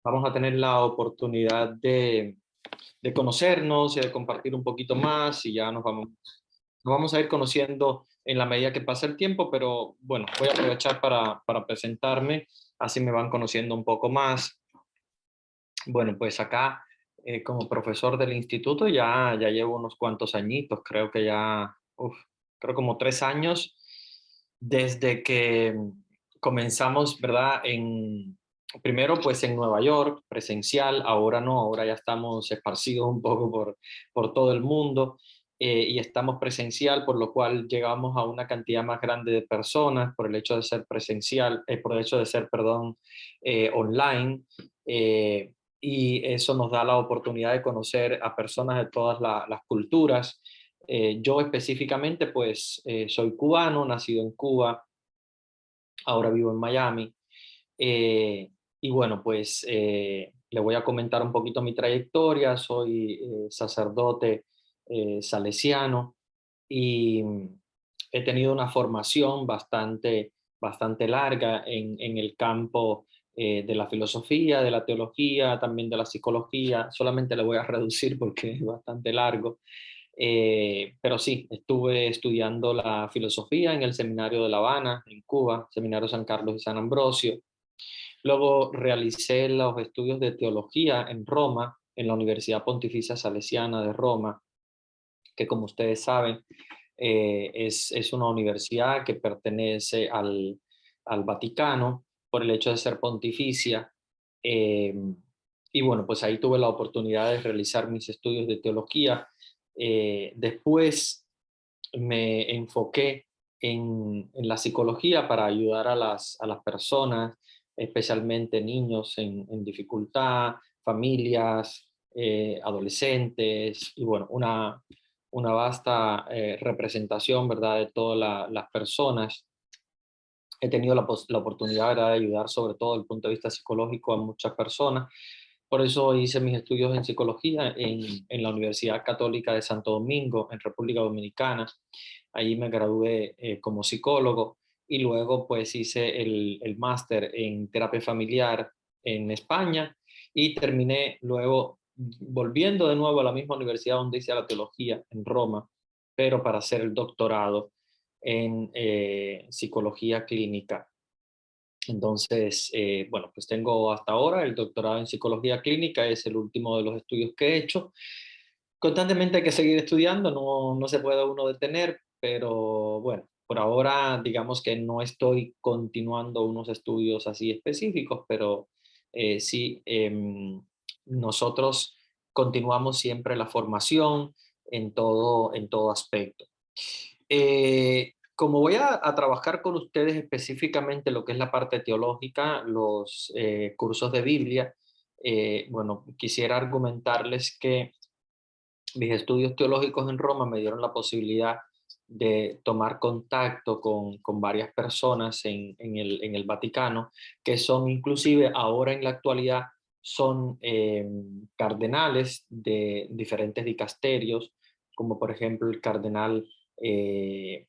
Vamos a tener la oportunidad de conocernos y de compartir un poquito más y ya nos vamos a ir conociendo en la medida que pasa el tiempo, pero bueno, voy a aprovechar para presentarme, así me van conociendo un poco más. Bueno, pues acá como profesor del instituto ya llevo unos cuantos añitos, creo que creo como 3 años desde que comenzamos, ¿verdad? Primero pues en Nueva York, presencial, ahora no, ahora ya estamos esparcidos un poco por todo el mundo y estamos presencial, por lo cual llegamos a una cantidad más grande de personas por el hecho de ser presencial, por el hecho de ser, perdón, online. eh, y eso nos da la oportunidad de conocer a personas de todas las culturas. Yo específicamente, pues, soy cubano, nacido en Cuba, ahora vivo en Miami. Eh, y bueno, pues le voy a comentar un poquito mi trayectoria. Soy sacerdote salesiano y he tenido una formación bastante larga en el campo de la filosofía, de la teología, también de la psicología. Solamente le voy a reducir porque es bastante largo. Pero sí, estuve estudiando la filosofía en el Seminario de La Habana, en Cuba, Seminario San Carlos y San Ambrosio. Luego realicé los estudios de teología en Roma, en la Universidad Pontificia Salesiana de Roma, que como ustedes saben, es una universidad que pertenece al Vaticano por el hecho de ser pontificia. Eh, y bueno, pues ahí tuve la oportunidad de realizar mis estudios de teología. Después me enfoqué en la psicología para ayudar a las personas, especialmente niños en dificultad, familias, adolescentes, y bueno, una vasta representación, ¿verdad?, de todas las personas. He tenido la oportunidad, ¿verdad?, de ayudar sobre todo desde el punto de vista psicológico a muchas personas. Por eso hice mis estudios en psicología en la Universidad Católica de Santo Domingo, en República Dominicana. Allí me gradué como psicólogo y luego pues hice el máster en terapia familiar en España y terminé luego volviendo de nuevo a la misma universidad donde hice la teología en Roma, pero para hacer el doctorado en psicología clínica. Entonces, bueno, pues tengo hasta ahora el doctorado en psicología clínica, es el último de los estudios que he hecho. Constantemente hay que seguir estudiando, no se puede uno detener, pero bueno, por ahora digamos que no estoy continuando unos estudios así específicos, pero sí, nosotros continuamos siempre la formación en todo aspecto. Como voy a trabajar con ustedes específicamente lo que es la parte teológica, los cursos de Biblia, bueno, quisiera argumentarles que mis estudios teológicos en Roma me dieron la posibilidad de tomar contacto con varias personas en el Vaticano, que son inclusive ahora en la actualidad, son cardenales de diferentes dicasterios, como por ejemplo el cardenal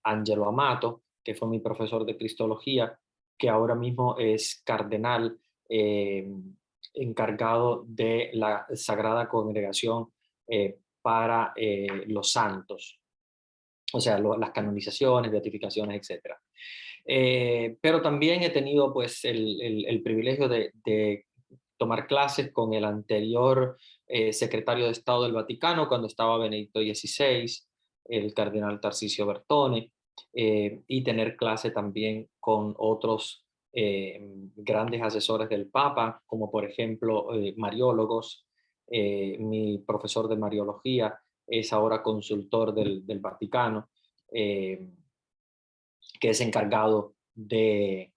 Angelo Amato, que fue mi profesor de Cristología, que ahora mismo es cardenal eh, encargado de la Sagrada Congregación para los santos, o sea, las canonizaciones, beatificaciones, etc. Pero también he tenido pues el privilegio de tomar clases con el anterior secretario de Estado del Vaticano cuando estaba Benedicto XVI, el cardenal Tarcisio Bertone, y tener clase también con otros grandes asesores del Papa, como por ejemplo mariólogos. Mi profesor de mariología es ahora consultor del Vaticano, eh, que es encargado de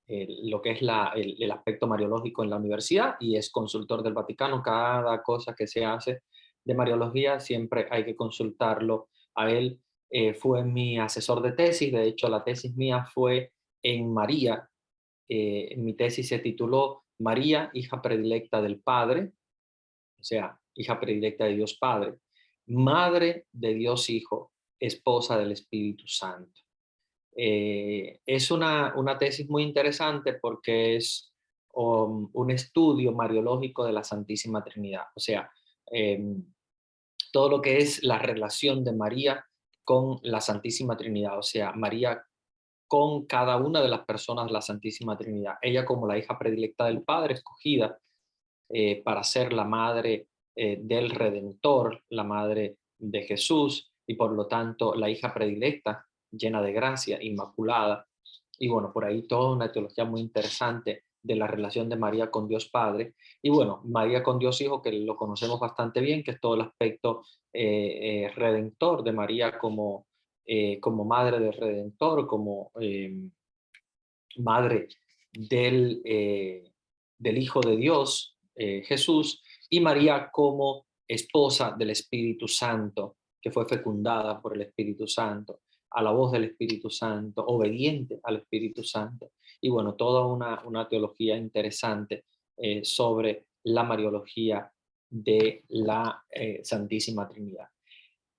lo que es el aspecto mariológico en la universidad y es consultor del Vaticano. Cada cosa que se hace de mariología siempre hay que consultarlo a él. Fue mi asesor de tesis, de hecho la tesis mía fue en María. Mi tesis se tituló María, hija predilecta del Padre, o sea, hija predilecta de Dios Padre, madre de Dios Hijo, esposa del Espíritu Santo. Es una tesis muy interesante porque es un estudio mariológico de la Santísima Trinidad. O sea, em, todo lo que es la relación de María con la Santísima Trinidad. O sea, María con cada una de las personas de la Santísima Trinidad. Ella como la hija predilecta del Padre, escogida para ser la madre del Redentor, la madre de Jesús, y por lo tanto la hija predilecta, llena de gracia, inmaculada. Y bueno, por ahí toda una teología muy interesante de la relación de María con Dios Padre. Y bueno, María con Dios Hijo, que lo conocemos bastante bien, que es todo el aspecto redentor de María como madre del Redentor, como madre del, del Hijo de Dios, Jesús, y María como esposa del Espíritu Santo, que fue fecundada por el Espíritu Santo, a la voz del Espíritu Santo, obediente al Espíritu Santo. Y bueno, toda una teología interesante sobre la Mariología de la Santísima Trinidad.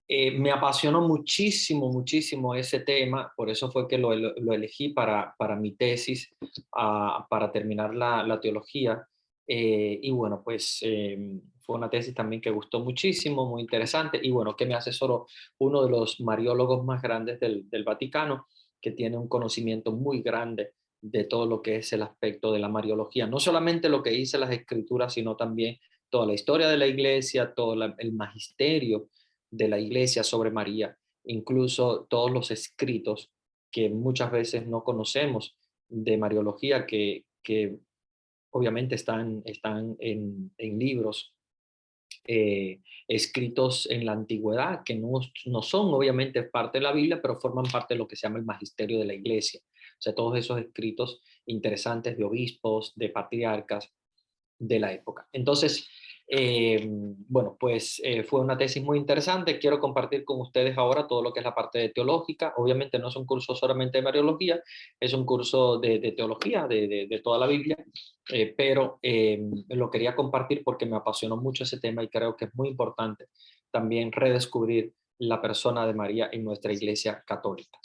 Me apasionó muchísimo, muchísimo ese tema, por eso fue que lo elegí para mi tesis, para terminar la teología. Y bueno, pues fue una tesis también que gustó muchísimo, muy interesante, y bueno, que me asesoró uno de los mariólogos más grandes del Vaticano, que tiene un conocimiento muy grande de todo lo que es el aspecto de la mariología, no solamente lo que dice las escrituras, sino también toda la historia de la iglesia, todo el magisterio de la iglesia sobre María, incluso todos los escritos que muchas veces no conocemos de Mariología, que obviamente están en libros escritos en la antigüedad, que no son obviamente parte de la Biblia, pero forman parte de lo que se llama el magisterio de la iglesia. O sea, todos esos escritos interesantes de obispos, de patriarcas, de la época. Entonces, bueno, pues fue una tesis muy interesante. Quiero compartir con ustedes ahora todo lo que es la parte de teológica. Obviamente no es un curso solamente de Mariología, es un curso de teología, de toda la Biblia, pero lo quería compartir porque me apasionó mucho ese tema y creo que es muy importante también redescubrir la persona de María en nuestra iglesia católica.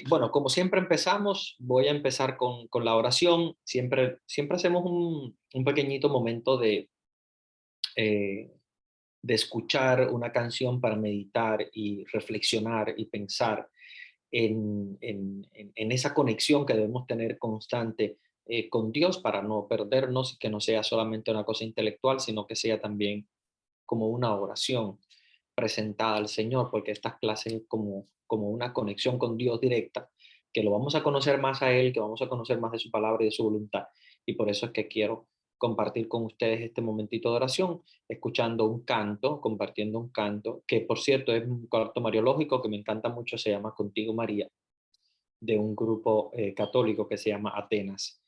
Bueno, como siempre empezamos, voy a empezar con la oración. Siempre hacemos un pequeñito momento eh, de escuchar una canción para meditar y reflexionar y pensar en esa conexión que debemos tener constante con Dios para no perdernos y que no sea solamente una cosa intelectual, sino que sea también como una oración presentada al Señor, porque estas clases es como una conexión con Dios directa, que lo vamos a conocer más a Él, que vamos a conocer más de su palabra y de su voluntad. Y por eso es que quiero compartir con ustedes este momentito de oración, escuchando un canto, compartiendo un canto, que por cierto es un canto mariológico que me encanta mucho, se llama Contigo María, de un grupo católico que se llama Atenas.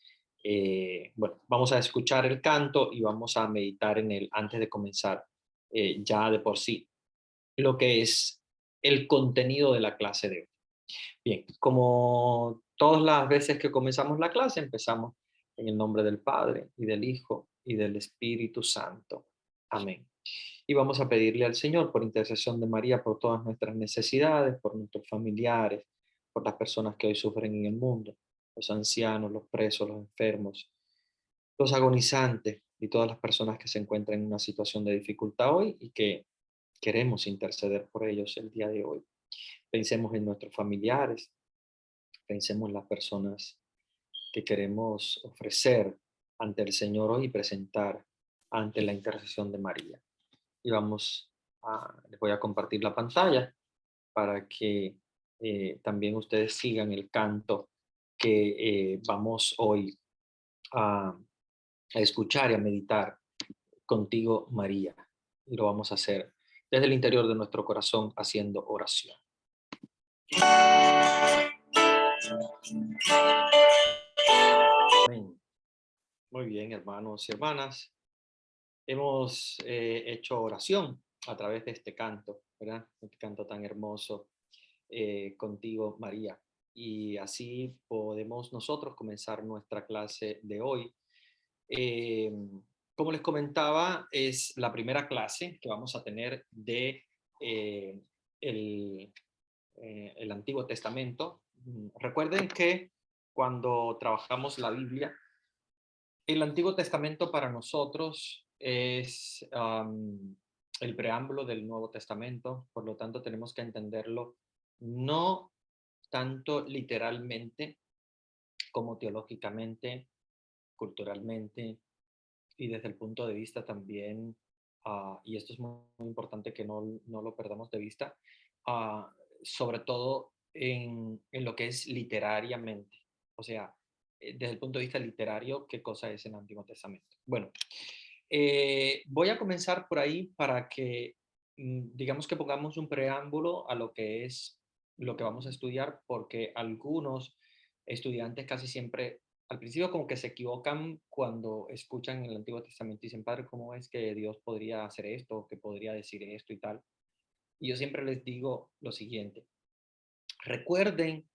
Bueno, vamos a escuchar el canto y vamos a meditar en él antes de comenzar ya de por sí lo que es el contenido de la clase de hoy. Bien, como todas las veces que comenzamos la clase, empezamos en el nombre del Padre y del Hijo y del Espíritu Santo. Amén. Y vamos a pedirle al Señor por intercesión de María por todas nuestras necesidades, por nuestros familiares, por las personas que hoy sufren en el mundo, los ancianos, los presos, los enfermos, los agonizantes y todas las personas que se encuentran en una situación de dificultad hoy y que queremos interceder por ellos el día de hoy. Pensemos en nuestros familiares, pensemos en las personas que queremos ofrecer ante el Señor hoy y presentar ante la intercesión de María. Y les voy a compartir la pantalla para que también ustedes sigan el canto que vamos hoy a escuchar y a meditar contigo, María. Y lo vamos a hacer desde el interior de nuestro corazón haciendo oración. Amén. Muy bien, hermanos y hermanas. Hemos hecho oración a través de este canto, ¿verdad? Este canto tan hermoso, contigo, María. Y así podemos nosotros comenzar nuestra clase de hoy. Eh, como les comentaba, es la primera clase que vamos a tener de eh, el, el Antiguo Testamento. Recuerden que cuando trabajamos la Biblia, el Antiguo Testamento para nosotros es el preámbulo del Nuevo Testamento, por lo tanto tenemos que entenderlo no tanto literalmente como teológicamente, culturalmente y desde el punto de vista también, y esto es muy importante que no lo perdamos de vista, ah, sobre todo en lo que es literariamente. O sea, desde el punto de vista literario, ¿qué cosa es el Antiguo Testamento? Bueno, voy a comenzar por ahí para que, digamos que pongamos un preámbulo a lo que es lo que vamos a estudiar, porque algunos estudiantes casi siempre, al principio como que se equivocan cuando escuchan el Antiguo Testamento y dicen, Padre, ¿cómo es que Dios podría hacer esto, que podría decir esto y tal? Y yo siempre les digo lo siguiente, recuerden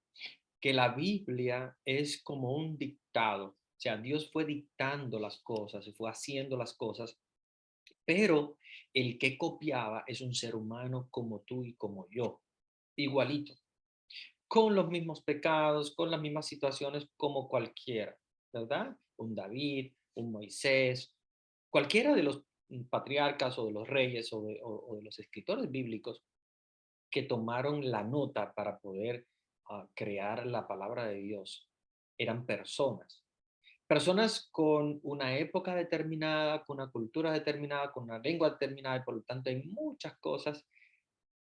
que la Biblia es como un dictado, o sea, Dios fue dictando las cosas y fue haciendo las cosas, pero el que copiaba es un ser humano como tú y como yo, igualito, con los mismos pecados, con las mismas situaciones como cualquiera, ¿verdad? Un David, un Moisés, cualquiera de los patriarcas o de los reyes o de los escritores bíblicos que tomaron la nota para poder crear la palabra de Dios, eran personas. Personas con una época determinada, con una cultura determinada, con una lengua determinada, y por lo tanto hay muchas cosas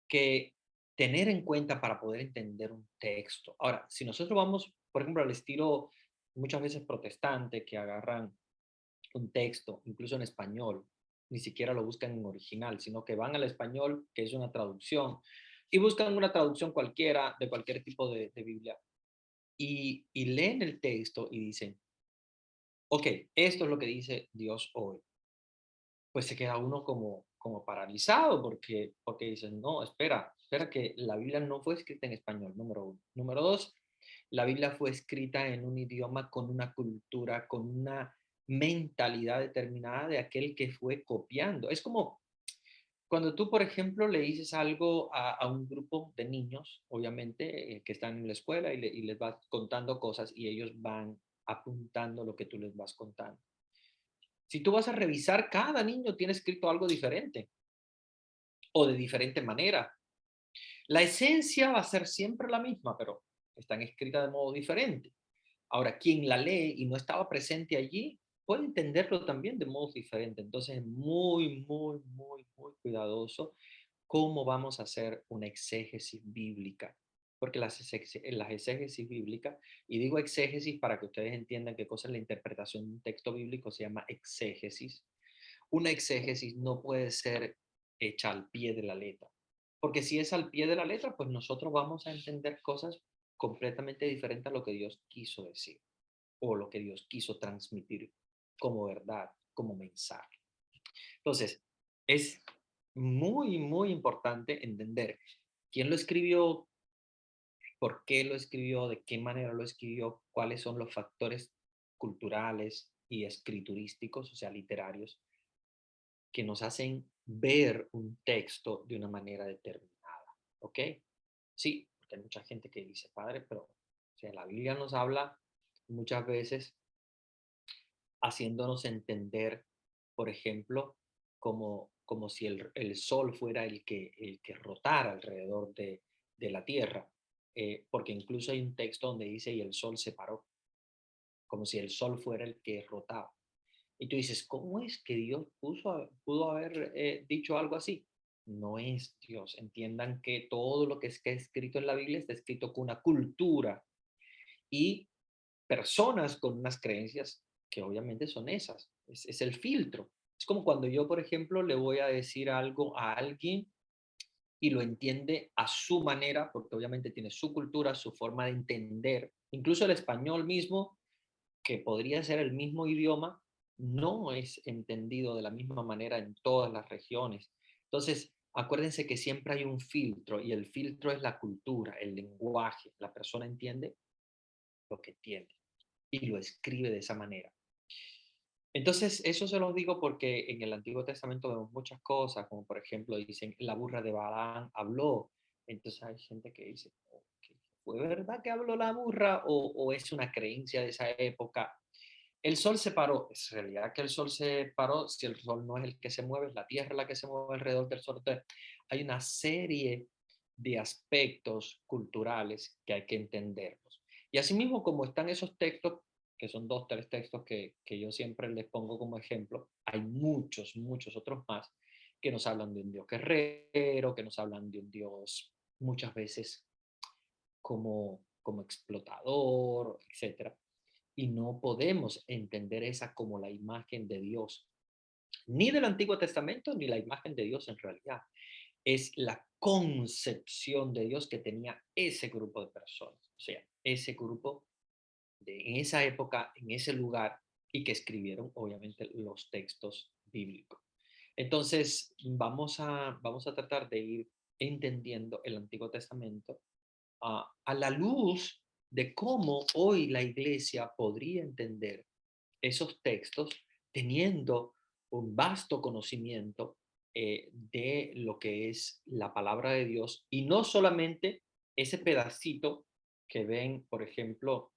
que tener en cuenta para poder entender un texto. Ahora, si nosotros vamos, por ejemplo, al estilo muchas veces protestante, que agarran un texto, incluso en español, ni siquiera lo buscan en original, sino que van al español, que es una traducción, y buscan una traducción cualquiera de cualquier tipo de Biblia, y leen el texto y dicen, ok, esto es lo que dice Dios hoy. Pues se queda uno como paralizado porque dicen, no, espera que la Biblia no fue escrita en español, número uno. Número dos, la Biblia fue escrita en un idioma con una cultura, con una mentalidad determinada de aquel que fue copiando. Es como cuando tú, por ejemplo, le dices algo a un grupo de niños, obviamente, que están en la escuela y les vas contando cosas y ellos van apuntando lo que tú les vas contando. Si tú vas a revisar, cada niño tiene escrito algo diferente o de diferente manera. La esencia va a ser siempre la misma, pero están escritas de modo diferente. Ahora, quien la lee y no estaba presente allí, puede entenderlo también de modo diferente. Entonces, muy cuidadoso cómo vamos a hacer una exégesis bíblica. Porque las exégesis bíblicas, y digo exégesis para que ustedes entiendan qué cosa es la interpretación de un texto bíblico, se llama exégesis. Una exégesis no puede ser hecha al pie de la letra, porque si es al pie de la letra, pues nosotros vamos a entender cosas completamente diferentes a lo que Dios quiso decir o lo que Dios quiso transmitir como verdad, como mensaje. Entonces, es muy importante entender quién lo escribió, por qué lo escribió, de qué manera lo escribió, cuáles son los factores culturales y escriturísticos, o sea, literarios, que nos hacen ver un texto de una manera determinada, ¿ok? Sí, porque hay mucha gente que dice, padre, pero o sea, la Biblia nos habla muchas veces haciéndonos entender, por ejemplo, como si el sol fuera el que rotara alrededor de la Tierra, porque incluso hay un texto donde dice, y el sol se paró, como si el sol fuera el que rotaba. Y tú dices, ¿cómo es que Dios pudo haber dicho algo así? No es Dios. Entiendan que todo lo que está escrito en la Biblia está escrito con una cultura y personas con unas creencias que obviamente son esas. Es el filtro. Es como cuando yo, por ejemplo, le voy a decir algo a alguien y lo entiende a su manera, porque obviamente tiene su cultura, su forma de entender. Incluso el español mismo, que podría ser el mismo idioma, no es entendido de la misma manera en todas las regiones. Entonces, acuérdense que siempre hay un filtro y el filtro es la cultura, el lenguaje. La persona entiende lo que entiende y lo escribe de esa manera. Entonces, eso se los digo porque en el Antiguo Testamento vemos muchas cosas, como por ejemplo dicen, la burra de Balaam habló, Entonces hay gente que dice, "Ok, ¿fue verdad que habló la burra o es una creencia de esa época?". El sol se paró. Es realidad que el sol se paró. Si el sol no es el que se mueve, es la tierra la que se mueve alrededor del sol. Entonces, hay una serie de aspectos culturales que hay que entenderlos. Y asimismo, como están esos textos, que son dos, tres textos que yo siempre les pongo como ejemplo, hay muchos, muchos otros más que nos hablan de un Dios guerrero, que nos hablan de un Dios muchas veces como explotador, etcétera. Y no podemos entender esa como la imagen de Dios, ni del Antiguo Testamento, ni la imagen de Dios en realidad. Es la concepción de Dios que tenía ese grupo de personas, o sea, ese grupo en esa época, en ese lugar, y que escribieron obviamente los textos bíblicos. Entonces, vamos a tratar de ir entendiendo el Antiguo Testamento a la luz de cómo hoy la iglesia podría entender esos textos teniendo un vasto conocimiento de lo que es la palabra de Dios y no solamente ese pedacito que ven, por ejemplo,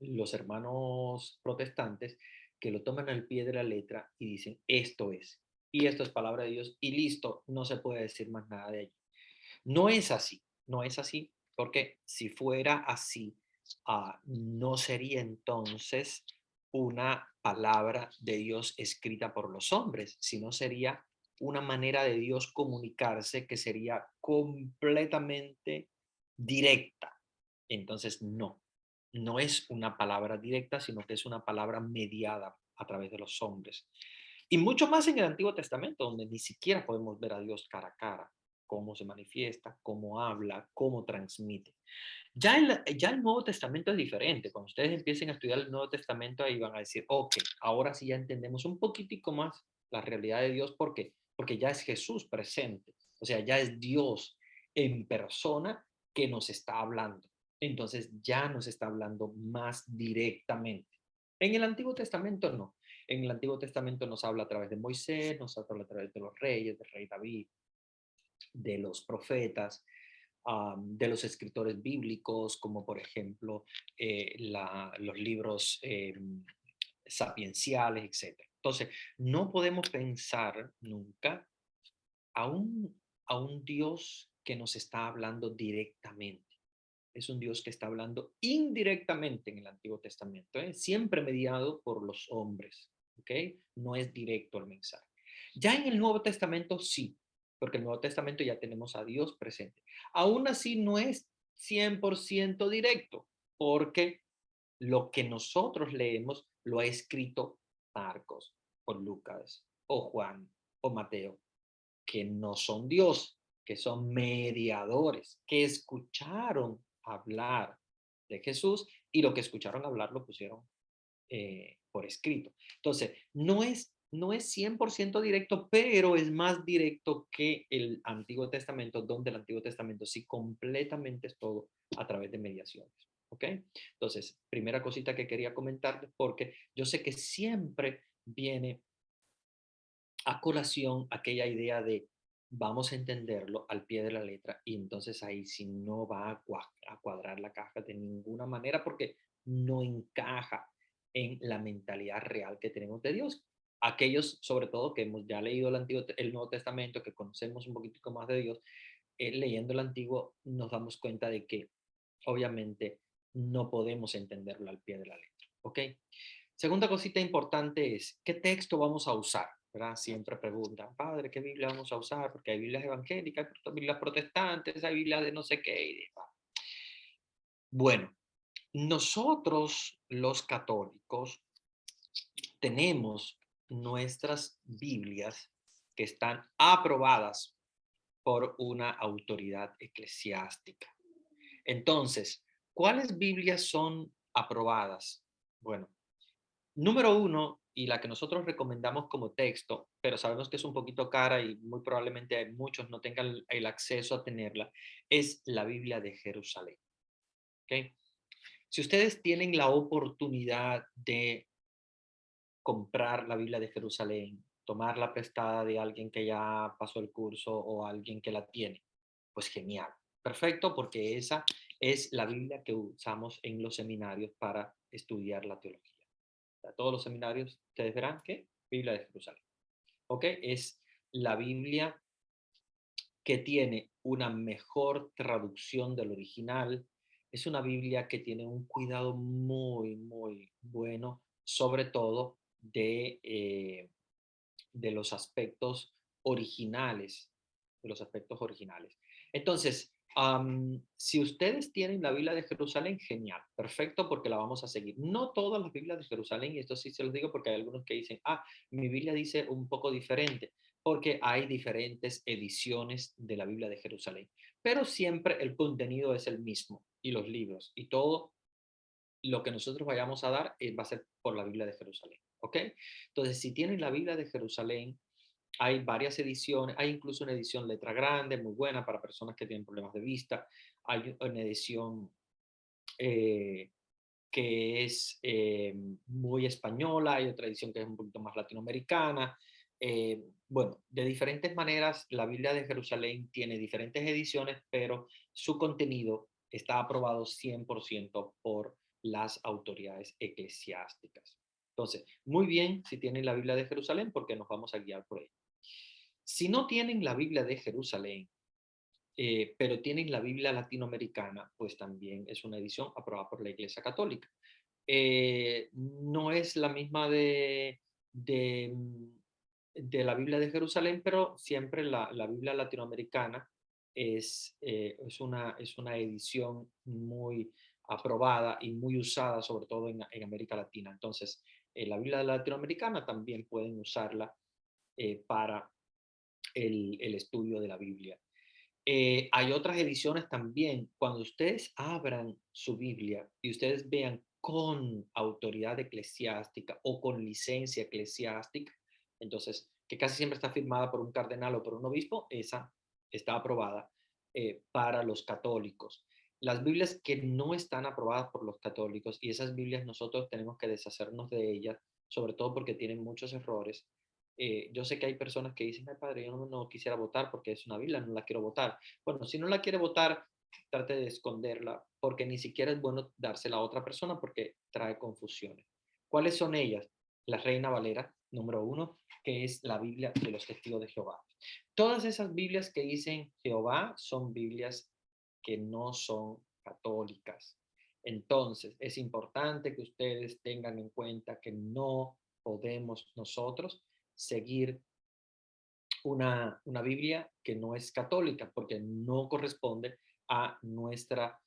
los hermanos protestantes que lo toman al pie de la letra y dicen, esto es, y esto es palabra de Dios, y listo, no se puede decir más nada de allí. No es así, no es así, porque si fuera así, no sería entonces una palabra de Dios escrita por los hombres, sino sería una manera de Dios comunicarse que sería completamente directa. Entonces, no, no es una palabra directa, sino que es una palabra mediada a través de los hombres. Y mucho más en el Antiguo Testamento, donde ni siquiera podemos ver a Dios cara a cara, cómo se manifiesta, cómo habla, cómo transmite. Ya el Nuevo Testamento es diferente. Cuando ustedes empiecen a estudiar el Nuevo Testamento, ahí van a decir, ok, ahora sí ya entendemos un poquitico más la realidad de Dios. ¿Por qué? Porque ya es Jesús presente. O sea, ya es Dios en persona que nos está hablando. Entonces ya nos está hablando más directamente. En el Antiguo Testamento no. En el Antiguo Testamento nos habla a través de Moisés, nos habla a través de los reyes, del rey David, de los profetas, de los escritores bíblicos, como por ejemplo los libros sapienciales, etc. Entonces, no podemos pensar nunca a un Dios que nos está hablando directamente. Es un Dios que está hablando indirectamente en el Antiguo Testamento, ¿eh? Siempre mediado por los hombres, ¿ok? No es directo el mensaje. Ya en el Nuevo Testamento sí, porque en el Nuevo Testamento ya tenemos a Dios presente. Aún así no es 100% directo, porque lo que nosotros leemos lo ha escrito Marcos o Lucas o Juan o Mateo, que no son Dios, que son mediadores, que escucharon hablar de Jesús y lo que escucharon hablar lo pusieron por escrito. Entonces, no es 100% directo, pero es más directo que el Antiguo Testamento, donde el Antiguo Testamento sí completamente es todo a través de mediaciones. ¿Ok? Entonces, primera cosita que quería comentar, porque yo sé que siempre viene a colación aquella idea de vamos a entenderlo al pie de la letra y entonces ahí sí no va a cuadrar la caja de ninguna manera porque no encaja en la mentalidad real que tenemos de Dios. Aquellos, sobre todo, que hemos ya leído el Nuevo Testamento, que conocemos un poquitico más de Dios, leyendo el Antiguo nos damos cuenta de que obviamente no podemos entenderlo al pie de la letra. ¿Ok? Segunda cosita importante es, ¿qué texto vamos a usar? ¿Verdad? Siempre preguntan, padre, ¿qué Biblia vamos a usar? Porque hay Biblias evangélicas, hay Biblias protestantes, hay Biblias de no sé qué. Y demás. Bueno, nosotros los católicos tenemos nuestras Biblias que están aprobadas por una autoridad eclesiástica. Entonces, ¿cuáles Biblias son aprobadas? Bueno, número uno, y la que nosotros recomendamos como texto, pero sabemos que es un poquito cara y muy probablemente muchos no tengan el acceso a tenerla, es la Biblia de Jerusalén. ¿Okay? Si ustedes tienen la oportunidad de comprar la Biblia de Jerusalén, tomarla prestada de alguien que ya pasó el curso o alguien que la tiene, Pues genial, perfecto, porque esa es la Biblia que usamos en los seminarios para estudiar la teología. O sea, todos los seminarios, ustedes verán que Biblia de Jerusalén. ¿Ok? Es la Biblia que tiene una mejor traducción del original. Es una Biblia que tiene un cuidado muy, muy bueno, sobre todo de los aspectos originales, de los aspectos originales. Entonces, si ustedes tienen la Biblia de Jerusalén, genial, perfecto, porque la vamos a seguir. No todas las Biblias de Jerusalén, y esto sí se los digo porque hay algunos que dicen, mi Biblia dice un poco diferente, porque hay diferentes ediciones de la Biblia de Jerusalén, pero siempre el contenido es el mismo, y los libros, y todo lo que nosotros vayamos a dar va a ser por la Biblia de Jerusalén, ¿ok? Entonces, si tienen la Biblia de Jerusalén, hay varias ediciones, hay incluso una edición letra grande, muy buena para personas que tienen problemas de vista, hay una edición eh, que es muy española, hay otra edición que es un poquito más latinoamericana. Bueno, de diferentes maneras, la Biblia de Jerusalén tiene diferentes ediciones, pero su contenido está aprobado 100% por las autoridades eclesiásticas. Entonces, muy bien si tienen la Biblia de Jerusalén, porque nos vamos a guiar por ella. Si no tienen la Biblia de Jerusalén, pero tienen la Biblia latinoamericana, pues también es una edición aprobada por la Iglesia Católica. No es la misma de la Biblia de Jerusalén, pero siempre la Biblia latinoamericana es una edición muy aprobada y muy usada, sobre todo en América Latina. Entonces, la Biblia latinoamericana también pueden usarla para el estudio de la Biblia. Hay otras ediciones también. Cuando ustedes abran su Biblia y ustedes vean con autoridad eclesiástica o con licencia eclesiástica, entonces, que casi siempre está firmada por un cardenal o por un obispo, esa está aprobada para los católicos. Las Biblias que no están aprobadas por los católicos, y esas Biblias nosotros tenemos que deshacernos de ellas, sobre todo porque tienen muchos errores. Yo sé que hay personas que dicen, ay padre, yo no quisiera votar porque es una Biblia, no la quiero votar. Bueno, si no la quiere votar, trate de esconderla, porque ni siquiera es bueno dársela a otra persona porque trae confusiones. ¿Cuáles son ellas? La Reina Valera, número uno, que es la Biblia de los Testigos de Jehová. Todas esas Biblias que dicen Jehová son Biblias que no son católicas. Entonces, es importante que ustedes tengan en cuenta que no podemos nosotros seguir una Biblia que no es católica, porque no corresponde a nuestra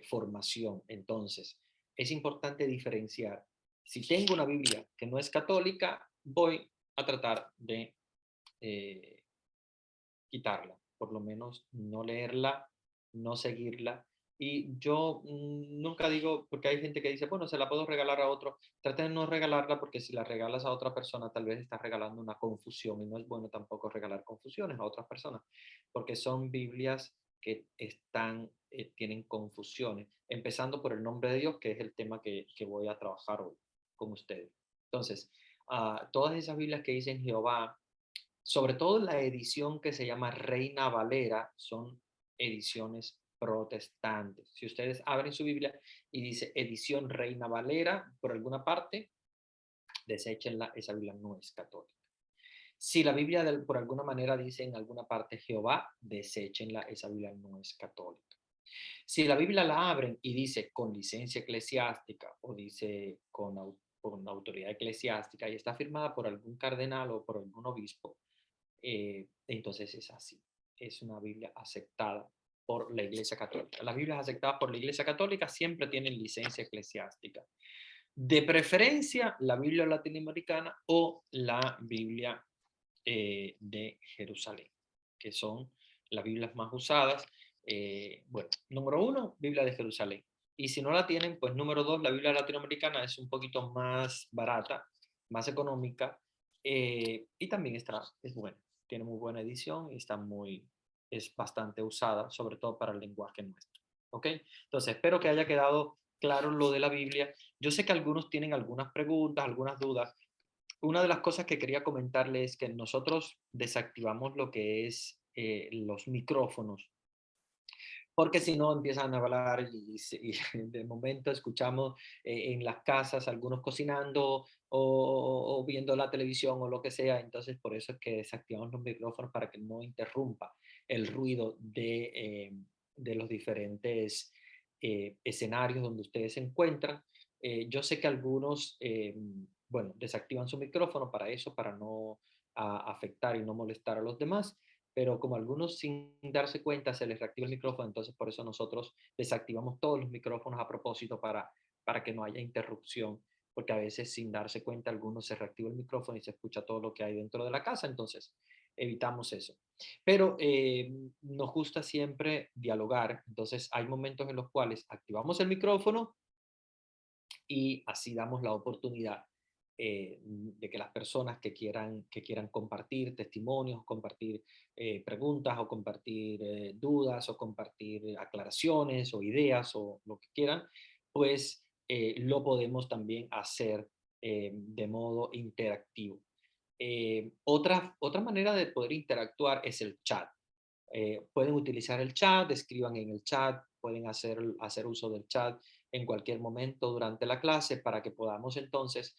formación. Entonces, es importante diferenciar. Si tengo una Biblia que no es católica, voy a tratar de eh, quitarla, por lo menos no leerla, no seguirla. Y yo nunca digo, porque hay gente que dice, bueno, se la puedo regalar a otro, trata de no regalarla porque si la regalas a otra persona tal vez estás regalando una confusión y no es bueno tampoco regalar confusiones a otras personas, porque son Biblias que tienen confusiones, empezando por el nombre de Dios, que es el tema que voy a trabajar hoy con ustedes. Entonces, todas esas Biblias que dicen Jehová, sobre todo la edición que se llama Reina Valera, son ediciones protestantes. Si ustedes abren su Biblia y dice edición Reina Valera por alguna parte, deséchenla, esa Biblia no es católica. Si la Biblia por alguna manera dice en alguna parte Jehová, deséchenla, esa Biblia no es católica. Si la Biblia la abren y dice con licencia eclesiástica o dice con autoridad eclesiástica y está firmada por algún cardenal o por algún obispo, entonces es así. Es una Biblia aceptada por la Iglesia Católica. Las Biblias aceptadas por la Iglesia Católica siempre tienen licencia eclesiástica. De preferencia, la Biblia latinoamericana o la Biblia de Jerusalén, que son las Biblias más usadas. Bueno, número uno, Biblia de Jerusalén. Y si no la tienen, pues número dos, la Biblia latinoamericana es un poquito más barata, más económica y también es buena. Tiene muy buena edición y es bastante usada, sobre todo para el lenguaje nuestro. ¿Ok? Entonces, espero que haya quedado claro lo de la Biblia. Yo sé que algunos tienen algunas preguntas, algunas dudas. Una de las cosas que quería comentarles es que nosotros desactivamos lo que es los micrófonos porque si no empiezan a hablar y de momento escuchamos en las casas algunos cocinando o viendo la televisión o lo que sea, entonces por eso es que desactivamos los micrófonos para que no interrumpa el ruido de los diferentes escenarios donde ustedes se encuentran. Yo sé que algunos, bueno, desactivan su micrófono para eso, para no afectar y no molestar a los demás, pero como algunos sin darse cuenta se les reactiva el micrófono, entonces por eso nosotros desactivamos todos los micrófonos a propósito para que no haya interrupción, porque a veces sin darse cuenta algunos se reactiva el micrófono y se escucha todo lo que hay dentro de la casa, entonces evitamos eso. Pero nos gusta siempre dialogar, entonces hay momentos en los cuales activamos el micrófono y así damos la oportunidad de que las personas que quieran compartir testimonios, compartir preguntas o compartir dudas o compartir aclaraciones o ideas o lo que quieran, pues lo podemos también hacer de modo interactivo. Otra manera de poder interactuar es el chat. Pueden utilizar el chat, escriban en el chat, pueden hacer uso del chat en cualquier momento durante la clase para que podamos entonces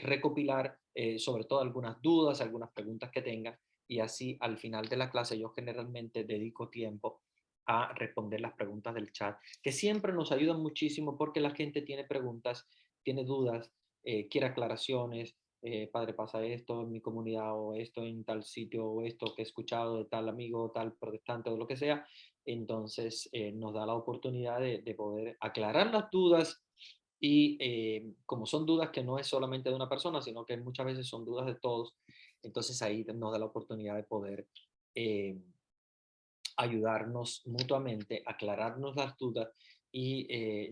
recopilar sobre todo algunas dudas, algunas preguntas que tengan y así al final de la clase yo generalmente dedico tiempo a responder las preguntas del chat, que siempre nos ayudan muchísimo porque la gente tiene preguntas, tiene dudas, quiere aclaraciones, padre, pasa esto en mi comunidad o esto en tal sitio o esto que he escuchado de tal amigo, tal protestante o lo que sea. Entonces nos da la oportunidad de poder aclarar las dudas y como son dudas que no es solamente de una persona, sino que muchas veces son dudas de todos, entonces ahí nos da la oportunidad de poder eh, ayudarnos mutuamente, aclararnos las dudas y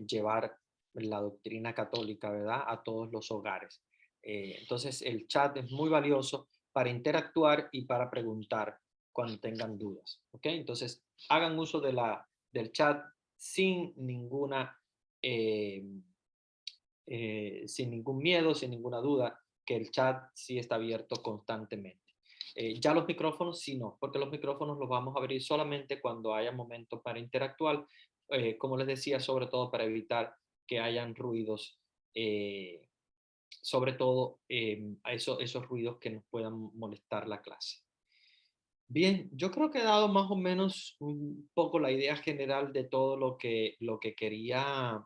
llevar la doctrina católica, ¿verdad?, a todos los hogares. Entonces, el chat es muy valioso para interactuar y para preguntar cuando tengan dudas. ¿Ok? Entonces, hagan uso del chat sin ninguna, eh, sin ningún miedo, sin ninguna duda, que el chat sí está abierto constantemente. Ya los micrófonos sí no, porque los micrófonos los vamos a abrir solamente cuando haya momentos para interactuar, como les decía, sobre todo para evitar que hayan ruidos, sobre todo esos ruidos que nos puedan molestar la clase. Bien, yo creo que he dado más o menos un poco la idea general de todo lo que quería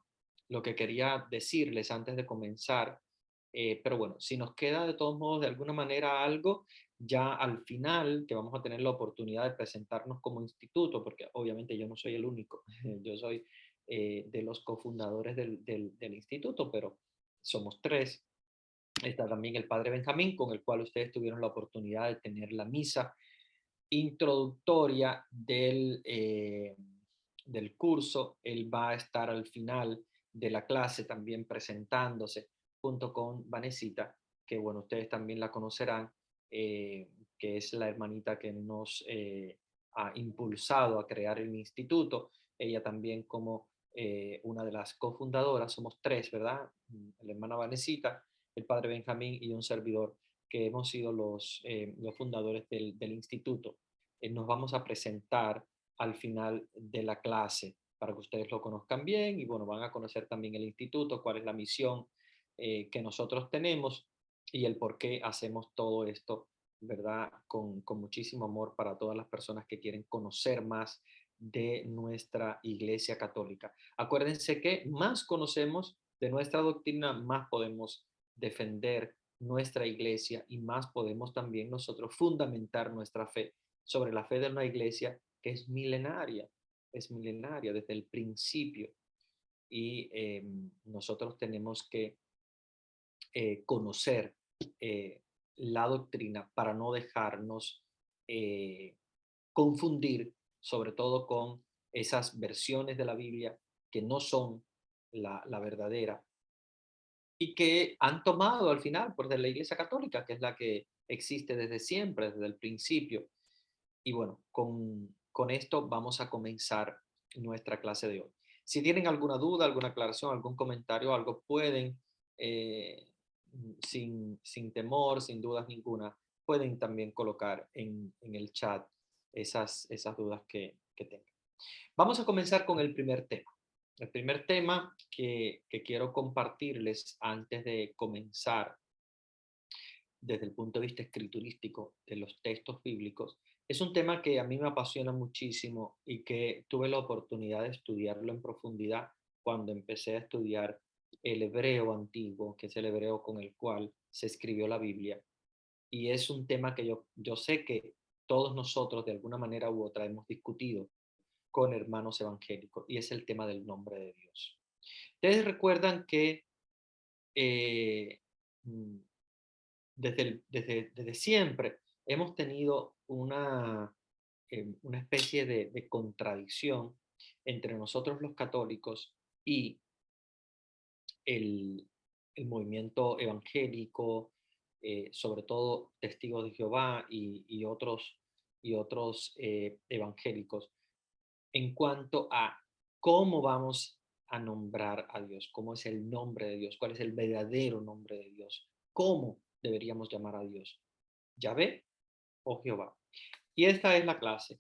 decirles antes de comenzar. Pero bueno, si nos queda de todos modos de alguna manera algo, ya al final, que vamos a tener la oportunidad de presentarnos como instituto, porque obviamente yo no soy el único, yo soy de los cofundadores del instituto, pero somos tres. Está también el padre Benjamín, con el cual ustedes tuvieron la oportunidad de tener la misa introductoria del curso. Él va a estar al final de la clase también presentándose junto con Vanesita, que bueno, ustedes también la conocerán, que es la hermanita que nos ha impulsado a crear el instituto. Ella también como una de las cofundadoras, somos tres, ¿verdad? La hermana Vanesita, el padre Benjamín y un servidor que hemos sido los fundadores del instituto. Nos vamos a presentar al final de la clase para que ustedes lo conozcan bien y bueno, van a conocer también el instituto, cuál es la misión que nosotros tenemos y el por qué hacemos todo esto, ¿verdad? Con muchísimo amor para todas las personas que quieren conocer más de nuestra Iglesia Católica. Acuérdense que más conocemos de nuestra doctrina, más podemos defender nuestra iglesia y más podemos también nosotros fundamentar nuestra fe sobre la fe de una iglesia que es milenaria desde el principio y nosotros tenemos que conocer la doctrina para no dejarnos eh, confundir, sobre todo con esas versiones de la Biblia que no son la verdadera y que han tomado al final por de la Iglesia Católica, que es la que existe desde siempre, desde el principio. Y bueno, con esto vamos a comenzar nuestra clase de hoy. Si tienen alguna duda, alguna aclaración, algún comentario, algo, pueden, eh, sin temor, sin dudas ninguna, pueden también colocar en el chat esas dudas que tengan. Vamos a comenzar con el primer tema. El primer tema que quiero compartirles antes de comenzar desde el punto de vista escriturístico de los textos bíblicos, es un tema que a mí me apasiona muchísimo y que tuve la oportunidad de estudiarlo en profundidad cuando empecé a estudiar el hebreo antiguo, que es el hebreo con el cual se escribió la Biblia. Y es un tema que yo sé que todos nosotros de alguna manera u otra hemos discutido con hermanos evangélicos, y es el tema del nombre de Dios. Ustedes recuerdan que eh, mm, desde siempre hemos tenido una especie de contradicción entre nosotros los católicos y el, el movimiento evangélico, sobre todo Testigos de Jehová y otros evangélicos, en cuanto a cómo vamos a nombrar a Dios, cómo es el nombre de Dios, cuál es el verdadero nombre de Dios, cómo deberíamos llamar a Dios, Yahvé o Jehová. Y esta es la clase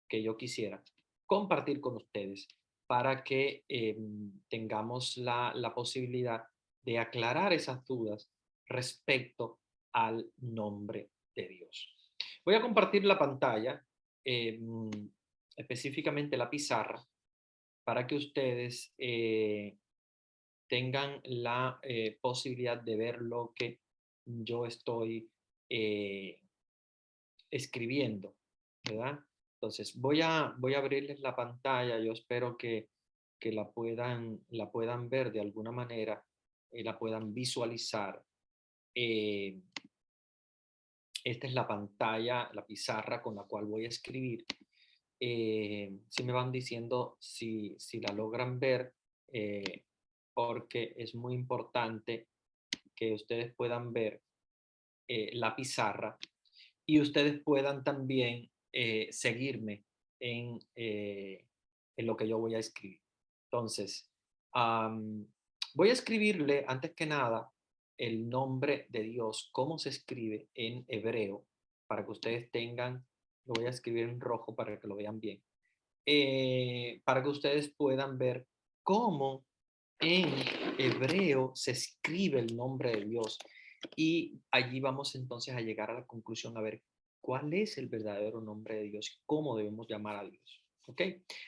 que yo quisiera compartir con ustedes para que tengamos la posibilidad de aclarar esas dudas respecto al nombre de Dios. Voy a compartir la pantalla, eh, específicamente la pizarra, para que ustedes tengan la posibilidad de ver lo que yo estoy eh, escribiendo, ¿verdad? Entonces, voy a abrirles la pantalla. Yo espero que la puedan ver de alguna manera, la puedan visualizar. Eh, Esta es la pantalla, la pizarra con la cual voy a escribir. Si me van diciendo si la logran ver, eh, porque es muy importante que ustedes puedan ver la pizarra y ustedes puedan también seguirme en lo que yo voy a escribir. Entonces, voy a escribirle antes que nada el nombre de Dios, cómo se escribe en hebreo, para que ustedes tengan, lo voy a escribir en rojo para que lo vean bien, para que ustedes puedan ver cómo en hebreo se escribe el nombre de Dios. Y allí vamos entonces a llegar a la conclusión a ver cuál es el verdadero nombre de Dios y cómo debemos llamar a Dios. ¿Ok?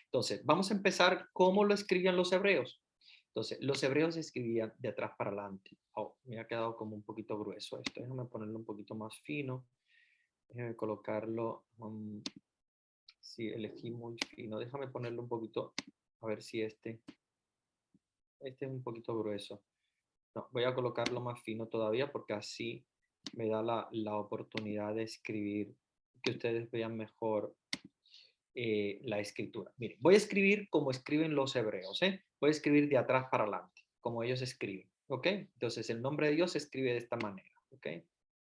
Entonces, vamos a empezar cómo lo escribían los hebreos. Entonces, los hebreos escribían de atrás para adelante. Oh, me ha quedado como un poquito grueso esto. Déjame ponerlo un poquito más fino. Déjame colocarlo. Sí, elegí muy fino. Déjame ponerlo un poquito, a ver si este es un poquito grueso. No, voy a colocarlo más fino todavía porque así me da la oportunidad de escribir, que ustedes vean mejor la escritura. Miren, voy a escribir como escriben los hebreos, ¿eh? Voy a escribir de atrás para adelante, como ellos escriben, ¿ok? Entonces el nombre de Dios se escribe de esta manera, ¿ok?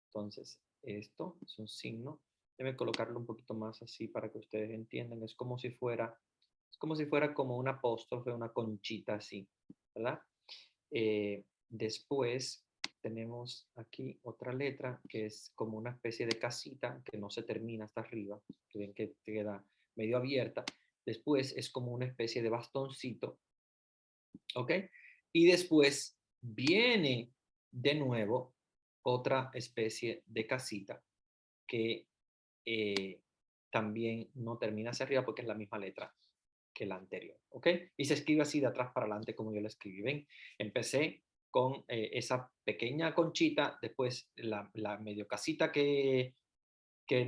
Entonces, esto es un signo. Debe colocarlo un poquito más así para que ustedes entiendan. Es como si fuera como un apóstrofe, una conchita así, ¿verdad? Después tenemos aquí otra letra que es como una especie de casita que no se termina hasta arriba, que ven que queda medio abierta. Después es como una especie de bastoncito, ¿ok? Y después viene de nuevo otra especie de casita que eh, también no termina hacia arriba porque es la misma letra que la anterior, ¿ok? Y se escribe así de atrás para adelante como yo lo escribí. ¿Ven? Empecé con esa pequeña conchita, después la medio casita que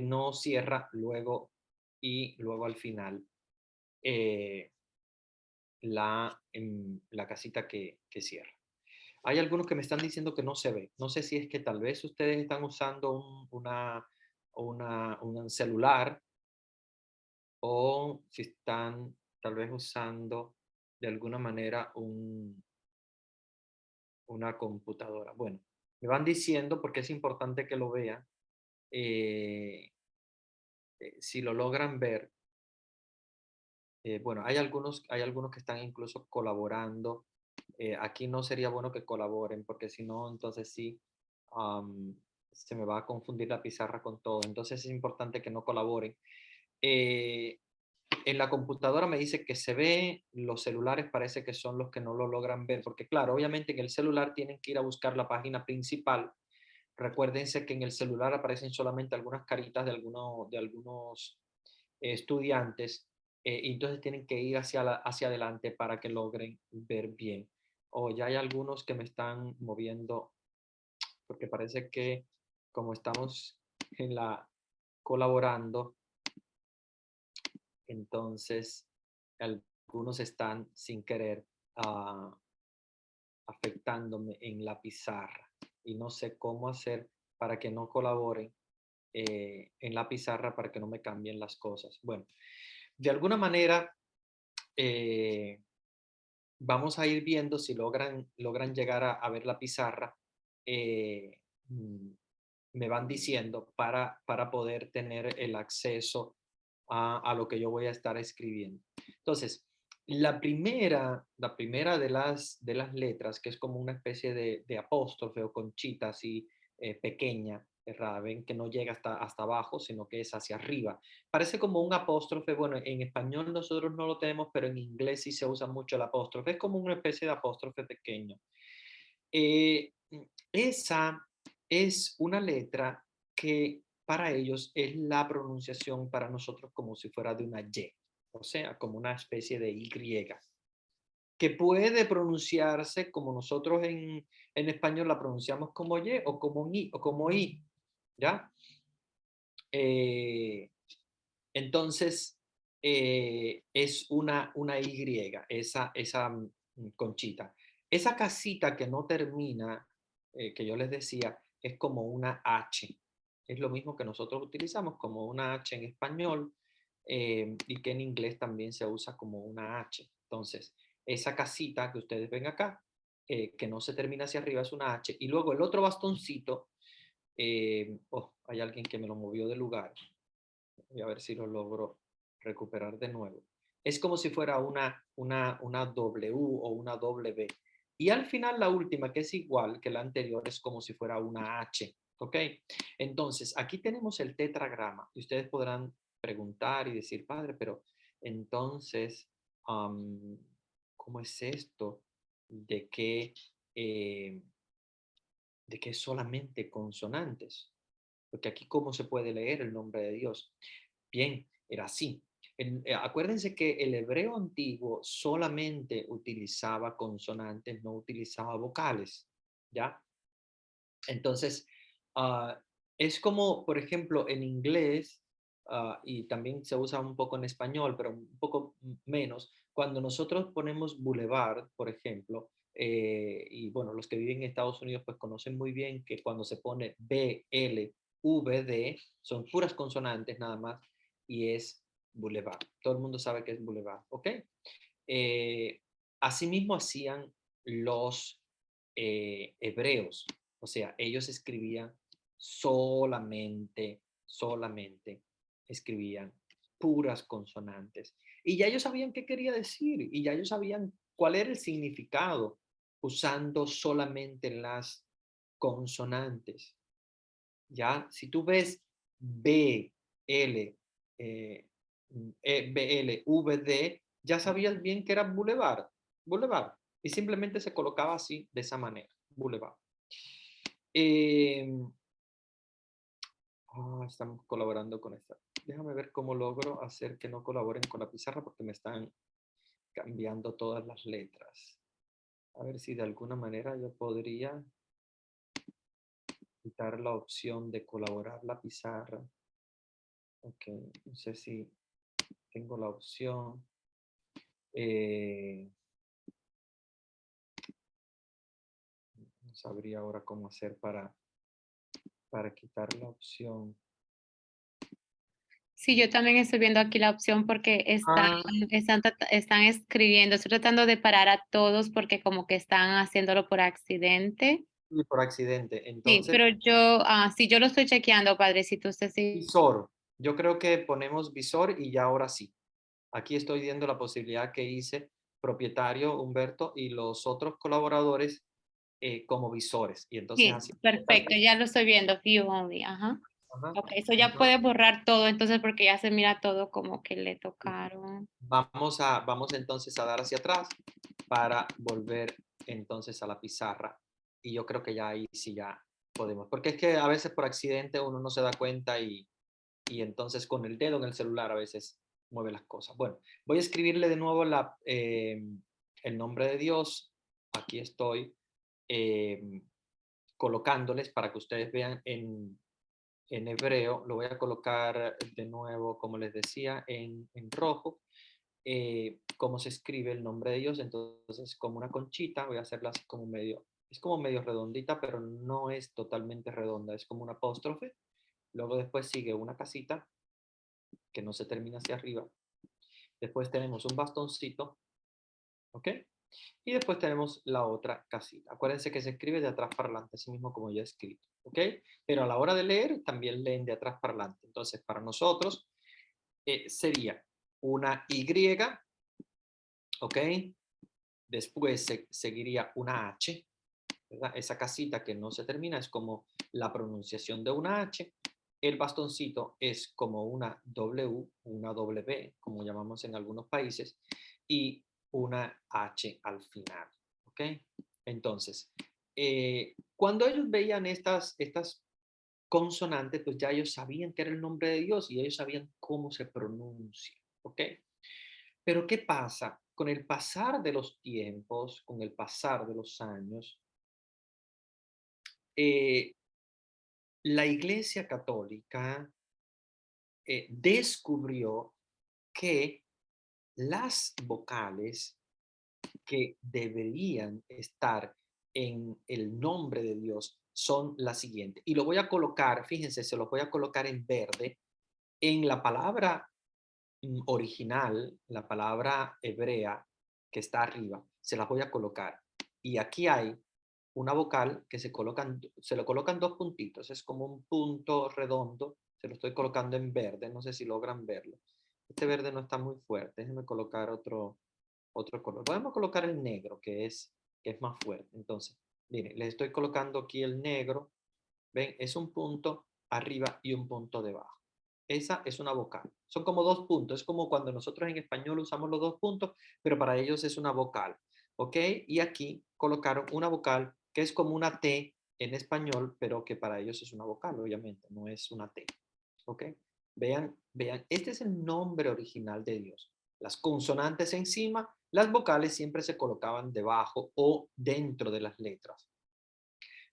no cierra, luego al final eh, la casita que cierra. Hay algunos que me están diciendo que no se ve. No sé si es que tal vez ustedes están usando un celular, o si están tal vez usando de alguna manera una computadora. Bueno, me van diciendo porque es importante que lo vean. eh, si lo logran ver, bueno, hay algunos que están incluso colaborando. Aquí no sería bueno que colaboren porque si no, entonces sí, am, se me va a confundir la pizarra con todo. Entonces es importante que no colaboren. Eh, En la computadora me dice que se ve, los celulares parece que son los que no lo logran ver, porque claro, obviamente en el celular tienen que ir a buscar la página principal. Recuérdense que en el celular aparecen solamente algunas caritas de algunos estudiantes, y entonces tienen que ir hacia adelante para que logren ver bien. O ya hay algunos que me están moviendo, porque parece que como estamos en la colaborando, entonces algunos están sin querer afectándome en la pizarra y no sé cómo hacer para que no colaboren en la pizarra para que no me cambien las cosas. Bueno, de alguna manera eh, vamos a ir viendo si logran llegar a ver la pizarra. eh, mm, Me van diciendo para poder tener el acceso a lo que yo voy a estar escribiendo. Entonces, la primera de las letras, que es como una especie de apóstrofe o conchita así pequeña, ¿verdad? Ven que no llega hasta abajo, sino que es hacia arriba. Parece como un apóstrofe, bueno, en español nosotros no lo tenemos, pero en inglés sí se usa mucho el apóstrofe, es como una especie de apóstrofe pequeño. Eh, Esa es una letra que para ellos es la pronunciación para nosotros como si fuera de una Y, o sea, como una especie de Y, que puede pronunciarse como nosotros en español la pronunciamos como Y o como I, o como I, ¿ya? Eh, entonces, es una Y, esa conchita. Esa casita que no termina, que yo les decía, es como una H. Es lo mismo que nosotros utilizamos como una H en español, y que en inglés también se usa como una H. Entonces, esa casita que ustedes ven acá, que no se termina hacia arriba, es una H. Y luego el otro bastoncito, hay alguien que me lo movió de lugar. Voy a ver si lo logro recuperar de nuevo. Es como si fuera una W o una W. Y al final la última, que es igual que la anterior, es como si fuera una H. ¿Ok? Entonces, aquí tenemos el tetragrama. Y ustedes podrán preguntar y decir, padre, pero entonces, ¿cómo es esto de que, eh, de que es solamente consonantes? Porque aquí, ¿cómo se puede leer el nombre de Dios? Bien, era así. Acuérdense que el hebreo antiguo solamente utilizaba consonantes, no utilizaba vocales, ¿ya? Entonces, ah, es como, por ejemplo, en inglés, y también se usa un poco en español, pero un poco menos, cuando nosotros ponemos boulevard, por ejemplo, y bueno, los que viven en Estados Unidos pues conocen muy bien que cuando se pone B, L, V, D, son puras consonantes nada más, y es boulevard. Todo el mundo sabe que es boulevard, ¿ok? Eh, Asimismo hacían los hebreos, o sea, ellos escribían solamente escribían puras consonantes. Y ya ellos sabían qué quería decir y ya ellos sabían cuál era el significado usando solamente las consonantes. Ya, si tú ves B, L, eh, B, L, V, D, ya sabías bien que era Boulevard, Boulevard, y simplemente se colocaba así, de esa manera, Boulevard. Eh, Estamos colaborando con esta. Déjame ver cómo logro hacer que no colaboren con la pizarra porque me están cambiando todas las letras. A ver si de alguna manera yo podría quitar la opción de colaborar la pizarra. Ok, no sé si tengo la opción. Eh, no sabría ahora cómo hacer para quitar la opción. Sí, yo también estoy viendo aquí la opción porque Ah, están escribiendo. Estoy tratando de parar a todos porque como que están haciéndolo por accidente. y por accidente. Sí, Entonces, pero sí, yo lo estoy chequeando, padrecito. Usted sí. visor. Yo creo que ponemos visor y ya ahora sí. Aquí estoy viendo la posibilidad que hice propietario Humberto y los otros colaboradores como visores. Y entonces Sí, así. perfecto, ya lo estoy viendo. View only, ajá. Ajá. Ok, eso ya Entonces, puede borrar todo, entonces porque ya se mira todo como que le tocaron. vamos entonces a dar hacia atrás para volver entonces a la pizarra. Y yo creo que ya ahí sí ya podemos. Porque es que a veces por accidente uno no se da cuenta y entonces con el dedo en el celular a veces mueve las cosas. Bueno, voy a escribirle de nuevo el nombre de Dios. Aquí estoy colocándoles para que ustedes vean en hebreo. Lo voy a colocar de nuevo, como les decía, en rojo. Cómo se escribe el nombre de Dios. Entonces, como una conchita, voy a hacerla así como medio, es como medio redondita, pero no es totalmente redonda, es como un apóstrofe. Luego después sigue una casita que no se termina hacia arriba. Después tenemos un bastoncito, ¿ok? Y después tenemos la otra casita. Acuérdense que se escribe de atrás para adelante, así mismo como ya he escrito, ¿ok? Pero a la hora de leer, también leen de atrás para adelante. Entonces, para nosotros sería una Y, ¿ok? Después seguiría una H, ¿verdad? Esa casita que no se termina es como la pronunciación de una H. El bastoncito es como una W, una W, como llamamos en algunos países, y una H al final. ¿Ok? Entonces, cuando ellos veían estas consonantes, pues ya ellos sabían que era el nombre de Dios y ellos sabían cómo se pronuncia. ¿Ok? Pero ¿qué pasa? Con el pasar de los tiempos, con el pasar de los años, eh, la Iglesia Católica descubrió que las vocales que deberían estar en el nombre de Dios son las siguientes. Y lo voy a colocar, fíjense, se los voy a colocar en verde. En la palabra original, la palabra hebrea que está arriba, se las voy a colocar. Y aquí hay una vocal que se le colocan dos puntitos, es como un punto redondo, se lo estoy colocando en verde, no sé si logran verlo. Este verde no está muy fuerte, déjenme colocar otro color. Podemos colocar el negro, que es más fuerte. Entonces, miren, les estoy colocando aquí el negro, ven, es un punto arriba y un punto debajo. Esa es una vocal. Son como dos puntos. Es como cuando nosotros en español usamos los dos puntos, pero para ellos es una vocal. ¿Ok? Y aquí colocaron una vocal que es como una T en español, pero que para ellos es una vocal, obviamente, no es una T. ¿Ok? Vean, vean, este es el nombre original de Dios. Las consonantes encima, las vocales siempre se colocaban debajo o dentro de las letras.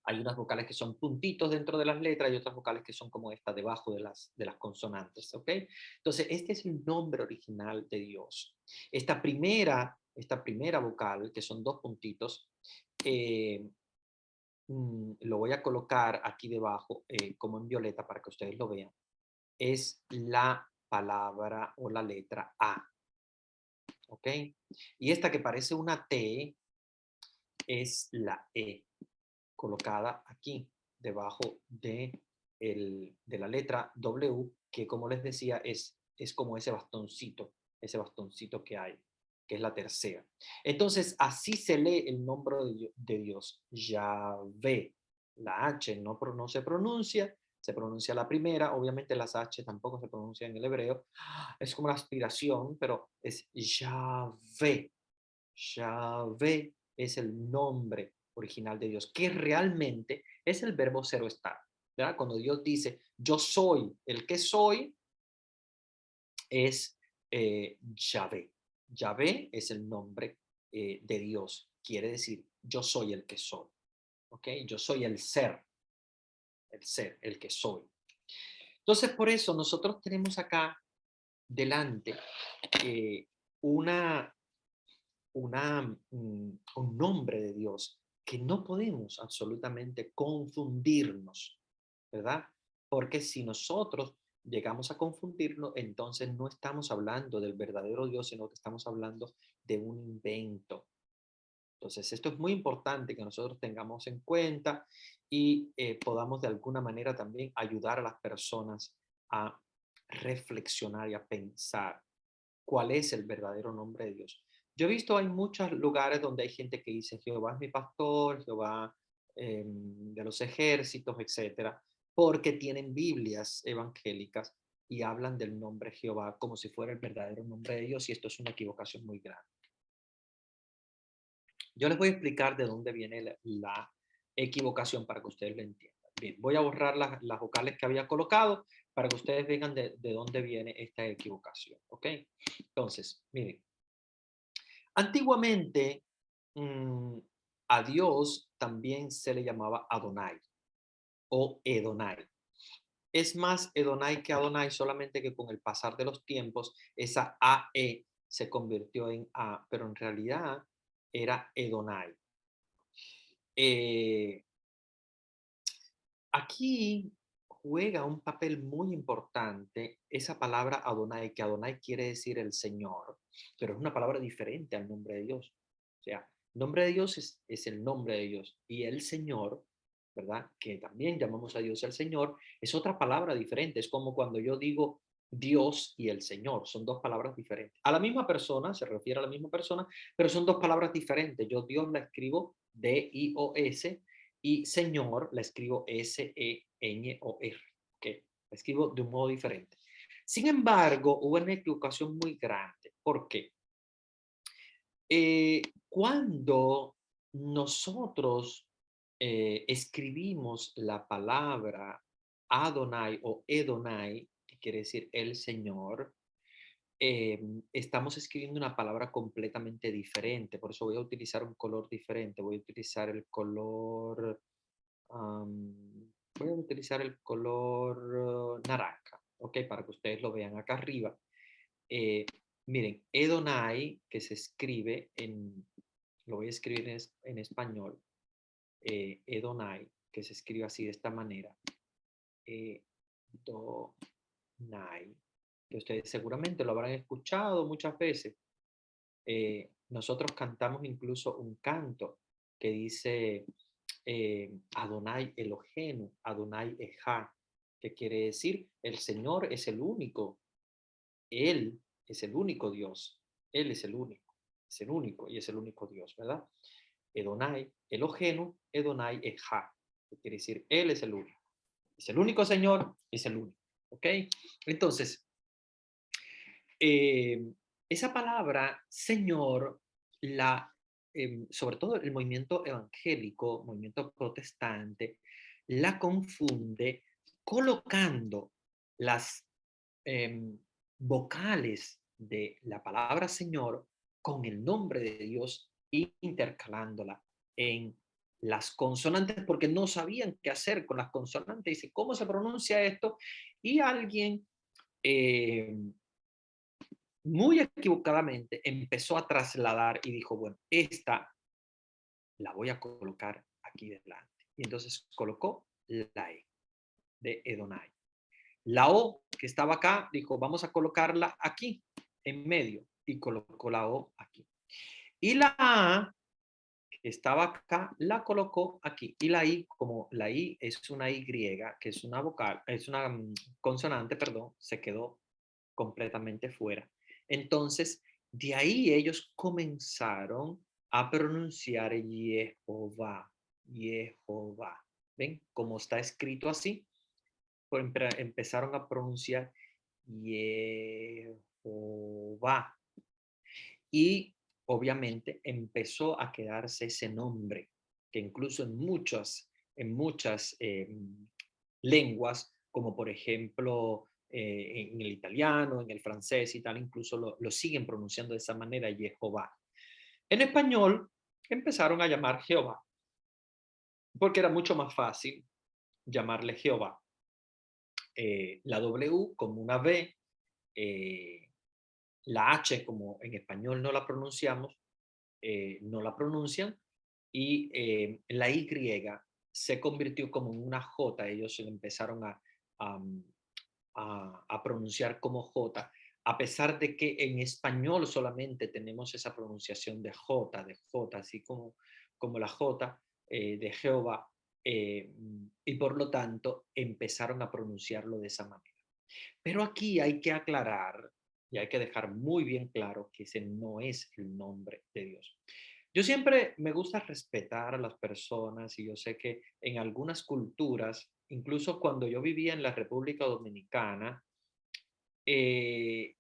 Hay unas vocales que son puntitos dentro de las letras y otras vocales que son como esta debajo de las consonantes, ¿ok? Entonces, este es el nombre original de Dios. Esta primera vocal, que son dos puntitos, eh, lo voy a colocar aquí debajo como en violeta para que ustedes lo vean, es la palabra o la letra A, ¿ok? Y esta que parece una T es la E, colocada aquí, debajo de la letra W, que como les decía es como ese bastoncito que hay, que es la tercera. Entonces, así se lee el nombre de Dios, Yahvé. La H no se pronuncia la primera, obviamente las H tampoco se pronuncian en el hebreo, es como una aspiración, pero es Yahvé. Yahvé es el nombre original de Dios, que realmente es el verbo ser o estar. ¿Verdad? Cuando Dios dice, yo soy el que soy, es Yahvé. Yahvé es el nombre de Dios. Quiere decir, yo soy el que soy. ¿Ok? Yo soy el ser, el que soy. Entonces, por eso nosotros tenemos acá delante eh, una, un nombre de Dios que no podemos absolutamente confundirnos, ¿verdad? Porque si nosotros llegamos a confundirnos, entonces no estamos hablando del verdadero Dios, sino que estamos hablando de un invento. Entonces, esto es muy importante que nosotros tengamos en cuenta y podamos de alguna manera también ayudar a las personas a reflexionar y a pensar cuál es el verdadero nombre de Dios. Yo he visto, hay muchos lugares donde hay gente que dice, Jehová es mi pastor, Jehová de los ejércitos, etcétera. porque tienen Biblias evangélicas y hablan del nombre Jehová como si fuera el verdadero nombre de Dios, y esto es una equivocación muy grande. Yo les voy a explicar de dónde viene la equivocación para que ustedes lo entiendan. Bien, voy a borrar las vocales que había colocado para que ustedes vean de dónde viene esta equivocación, ¿ok? Entonces, miren, antiguamente mm, a Dios también se le llamaba Adonai o Edonai. Es más Edonai que Adonai, solamente que con el pasar de los tiempos esa AE se convirtió en A, pero en realidad era Edonai. Eh, Aquí juega un papel muy importante esa palabra Adonai, que Adonai quiere decir el Señor, pero es una palabra diferente al nombre de Dios. O sea, el nombre de Dios es el nombre de Dios y el Señor, ¿verdad? Que también llamamos a Dios el Señor, es otra palabra diferente. Es como cuando yo digo Dios y el Señor, son dos palabras diferentes. A la misma persona, se refiere a la misma persona, pero son dos palabras diferentes. Yo Dios la escribo D-I-O-S y Señor la escribo S-E-Ñ-O-R. ¿Okay? La escribo de un modo diferente. Sin embargo, hubo una equivocación muy grande. ¿Por qué? Cuando nosotros escribimos la palabra Adonai o Edonai, que quiere decir el Señor, estamos escribiendo una palabra completamente diferente. Por eso voy a utilizar un color diferente. Voy a utilizar el color voy a utilizar el color naranja, ¿ok? Para que ustedes lo vean acá arriba. Eh, Miren, Edonai, que se escribe lo voy a escribir en español, Edonai, que se escribe así de esta manera, Edonai, que ustedes seguramente lo habrán escuchado muchas veces. Nosotros cantamos incluso un canto que dice Adonai Elohenu, Adonai Eja, que quiere decir el Señor es el único, Él es el único Dios, Él es el único y es el único Dios, ¿verdad? Edonai Elohenu, Edonai Eja, que quiere decir Él es el único Señor, es el único, ¿ok? Entonces, eh, esa palabra Señor, sobre todo el movimiento evangélico, movimiento protestante, la confunde colocando las em, vocales de la palabra Señor con el nombre de Dios e intercalándola en las consonantes porque no sabían qué hacer con las consonantes. Dice, ¿cómo se pronuncia esto? Y alguien eh, muy equivocadamente empezó a trasladar y dijo, bueno, esta la voy a colocar aquí delante. Y entonces colocó la E de Edonai. La O que estaba acá, dijo, vamos a colocarla aquí, en medio, y colocó la O aquí. Y la A, que estaba acá, la colocó aquí. Y la I, como la I es una Y, que es una vocal, es una consonante, perdón, se quedó completamente fuera. Entonces, de ahí ellos comenzaron a pronunciar Jehová, Jehová. ¿Ven? Como está escrito así, empezaron a pronunciar Jehová. Y obviamente empezó a quedarse ese nombre, que incluso en muchas lenguas, como por ejemplo en el italiano, en el francés y tal, incluso lo siguen pronunciando de esa manera, Jehová. En español empezaron a llamar Jehová, porque era mucho más fácil llamarle Jehová. La W como una B, eh, la H como en español no la pronunciamos, no la pronuncian, y la Y se convirtió como en una J, ellos empezaron a pronunciar como J, a pesar de que en español solamente tenemos esa pronunciación de J, así como la J de Jehová, y por lo tanto empezaron a pronunciarlo de esa manera. Pero aquí hay que aclarar y hay que dejar muy bien claro que ese no es el nombre de Dios. Yo siempre me gusta respetar a las personas y yo sé que en algunas culturas, incluso cuando yo vivía en la República Dominicana, eh,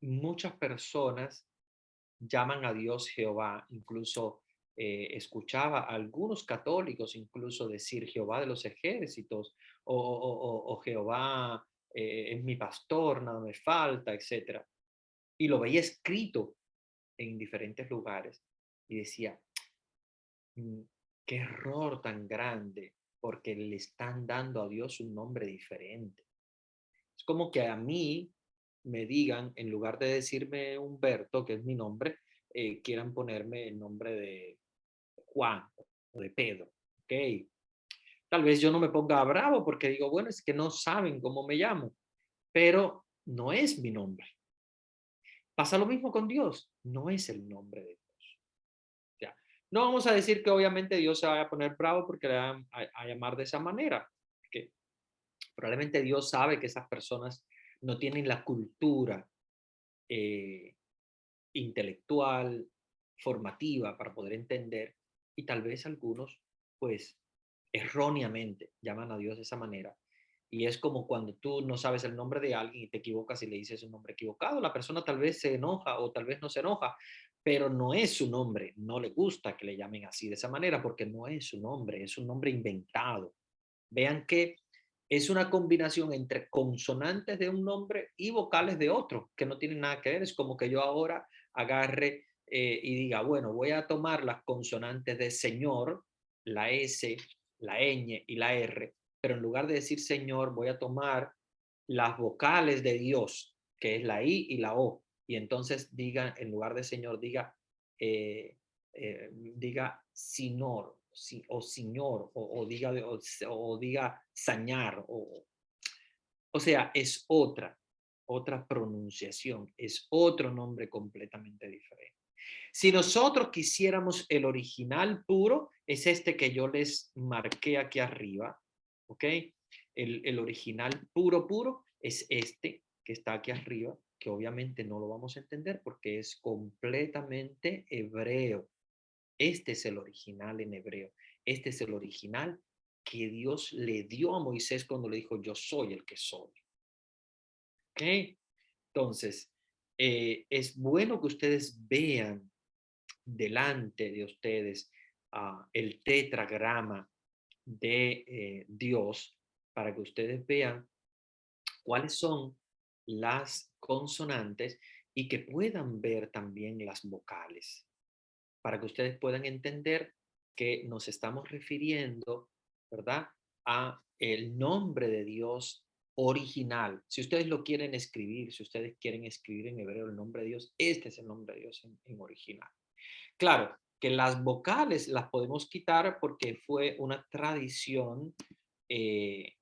muchas personas llaman a Dios Jehová, incluso escuchaba a algunos católicos incluso decir Jehová de los ejércitos o Jehová es mi pastor, nada me falta, etcétera. Y lo veía escrito en diferentes lugares y decía, "Mm, qué error tan grande, porque le están dando a Dios un nombre diferente. Es como que a mí me digan, en lugar de decirme Humberto, que es mi nombre, quieran ponerme el nombre de Juan o de Pedro. ¿Ok? Tal vez yo no me ponga bravo porque digo, bueno, es que no saben cómo me llamo, pero no es mi nombre. Pasa lo mismo con Dios, no es el nombre de Dios. Ya. No vamos a decir que obviamente Dios se vaya a poner bravo porque le van a llamar de esa manera, que probablemente Dios sabe que esas personas no tienen la cultura eh, intelectual, formativa para poder entender y tal vez algunos, pues, erróneamente llaman a Dios de esa manera. Y es como cuando tú no sabes el nombre de alguien y te equivocas y le dices un nombre equivocado. La persona tal vez se enoja o tal vez no se enoja, pero no es su nombre. No le gusta que le llamen así de esa manera porque no es su nombre, es un nombre inventado. Vean que es una combinación entre consonantes de un nombre y vocales de otro, que no tienen nada que ver. Es como que yo ahora agarre y diga, bueno, voy a tomar las consonantes de señor, la S, la ñ y la R, pero en lugar de decir señor, voy a tomar las vocales de Dios, que es la I y la O. Y entonces diga, en lugar de señor, diga sinor o señor o diga sañar o sea, es otra pronunciación, es otro nombre completamente diferente. Si nosotros quisiéramos el original puro, es este que yo les marqué aquí arriba, ¿ok? El original puro, puro, es este que está aquí arriba, que obviamente no lo vamos a entender porque es completamente hebreo. Este es el original en hebreo. Este es el original que Dios le dio a Moisés cuando le dijo, yo soy el que soy. ¿Ok? Entonces, es bueno que ustedes vean delante de ustedes el tetragrama de Dios para que ustedes vean cuáles son las consonantes y que puedan ver también las vocales, para que ustedes puedan entender que nos estamos refiriendo, ¿verdad? A el nombre de Dios original. Si ustedes lo quieren escribir, si ustedes quieren escribir en hebreo el nombre de Dios, este es el nombre de Dios en original. Claro, que las vocales las podemos quitar porque fue una tradición, eh,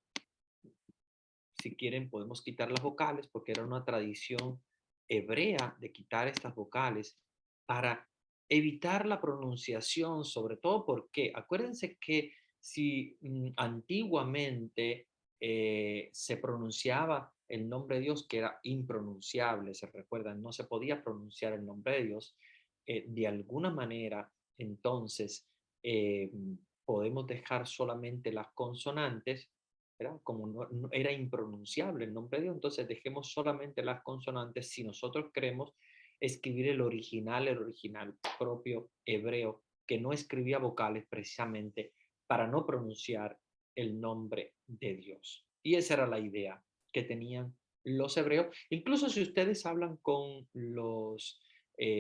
si quieren podemos quitar las vocales porque era una tradición hebrea de quitar estas vocales para evitar la pronunciación, sobre todo porque acuérdense que si antiguamente se pronunciaba el nombre de Dios que era impronunciable, se recuerdan, no se podía pronunciar el nombre de Dios, de alguna manera entonces eh, podemos dejar solamente las consonantes, ¿verdad? Como no era impronunciable el nombre de Dios, entonces dejemos solamente las consonantes si nosotros queremos escribir el original propio hebreo, que no escribía vocales precisamente para no pronunciar el nombre de Dios. Y esa era la idea que tenían los hebreos. Incluso si ustedes hablan con los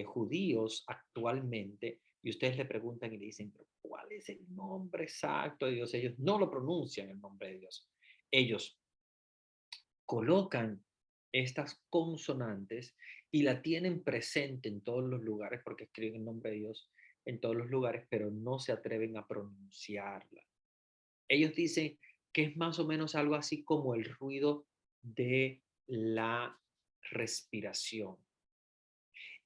judíos actualmente y ustedes le preguntan y le dicen, pero ¿cuál es el nombre exacto de Dios? Ellos no lo pronuncian el nombre de Dios. Ellos colocan estas consonantes y la tienen presente en todos los lugares porque escriben el nombre de Dios en todos los lugares, pero no se atreven a pronunciarla. Ellos dicen que es más o menos algo así como el ruido de la respiración.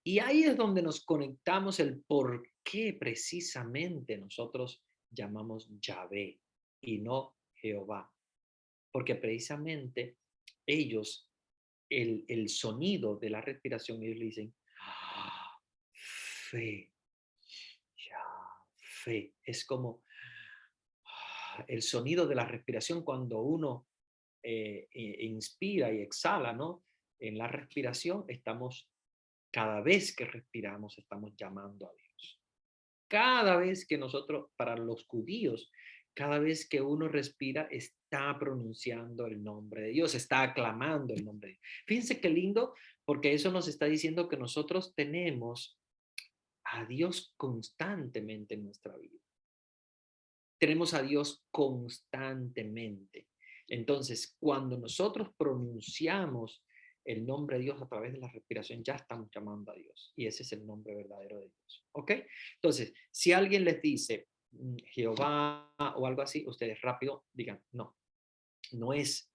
Y ahí es donde nos conectamos el por qué precisamente nosotros llamamos Yahvé y no Jehová. Porque precisamente ellos, el sonido de la respiración, ellos le dicen, fe. fe, es como el sonido de la respiración cuando uno inspira y exhala, ¿no? En la respiración estamos, cada vez que respiramos, estamos llamando a Dios. Cada vez que nosotros, para los judíos, cada vez que uno respira, está pronunciando el nombre de Dios, está aclamando el nombre de Dios. Fíjense qué lindo, porque eso nos está diciendo que nosotros tenemos a Dios constantemente en nuestra vida. Tenemos a Dios constantemente. Entonces, cuando nosotros pronunciamos el nombre de Dios a través de la respiración, ya estamos llamando a Dios. Y ese es el nombre verdadero de Dios. ¿Ok? Entonces, si alguien les dice Jehová o algo así, ustedes rápido digan, no, no es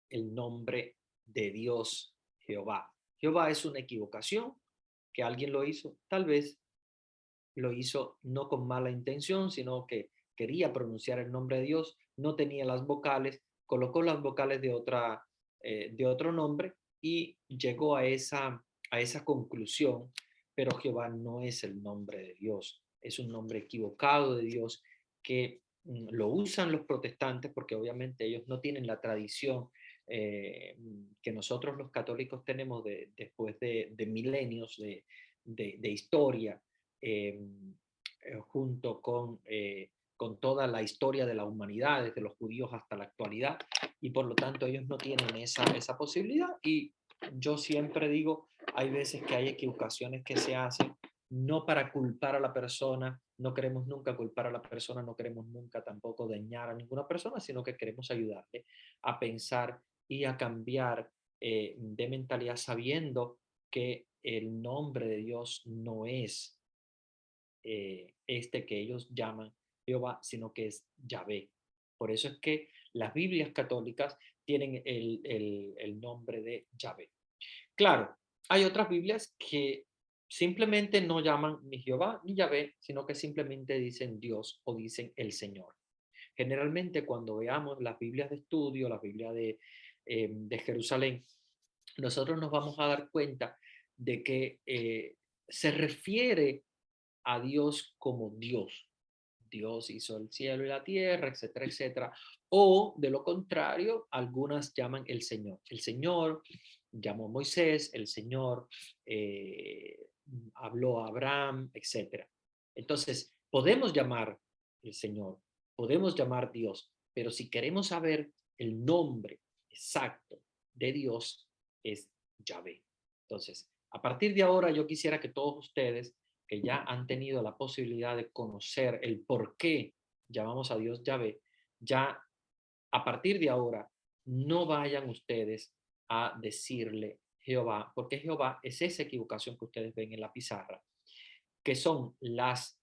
el nombre de Dios Jehová. Jehová es una equivocación que alguien lo hizo. Tal vez lo hizo no con mala intención, sino que quería pronunciar el nombre de Dios, no tenía las vocales, colocó las vocales de otro nombre y llegó a esa conclusión, pero Jehová no es el nombre de Dios, es un nombre equivocado de Dios que lo usan los protestantes porque obviamente ellos no tienen la tradición que nosotros los católicos tenemos después de milenios de historia eh, junto con toda la historia de la humanidad, desde los judíos hasta la actualidad, y por lo tanto ellos no tienen esa posibilidad. Y yo siempre digo, hay veces que hay equivocaciones que se hacen, no para culpar a la persona, no queremos nunca culpar a la persona, no queremos nunca tampoco dañar a ninguna persona, sino que queremos ayudarle a pensar y a cambiar de mentalidad sabiendo que el nombre de Dios no es este que ellos llaman Jehová, sino que es Yahvé. Por eso es que las Biblias católicas tienen el nombre de Yahvé. Claro, hay otras Biblias que simplemente no llaman ni Jehová ni Yahvé, sino que simplemente dicen Dios o dicen el Señor. Generalmente cuando veamos las Biblias de estudio, las Biblias de Jerusalén, nosotros nos vamos a dar cuenta de que se refiere a Dios como Dios. Dios hizo el cielo y la tierra, etcétera, etcétera. O de lo contrario, algunas llaman el Señor. El Señor llamó a Moisés, el Señor habló a Abraham, etcétera. Entonces, podemos llamar el Señor, podemos llamar Dios, pero si queremos saber el nombre exacto de Dios, es Yahvé. Entonces, a partir de ahora, yo quisiera que todos ustedes que ya han tenido la posibilidad de conocer el por qué llamamos a Dios Yahvé, ya a partir de ahora no vayan ustedes a decirle Jehová, porque Jehová es esa equivocación que ustedes ven en la pizarra, que son las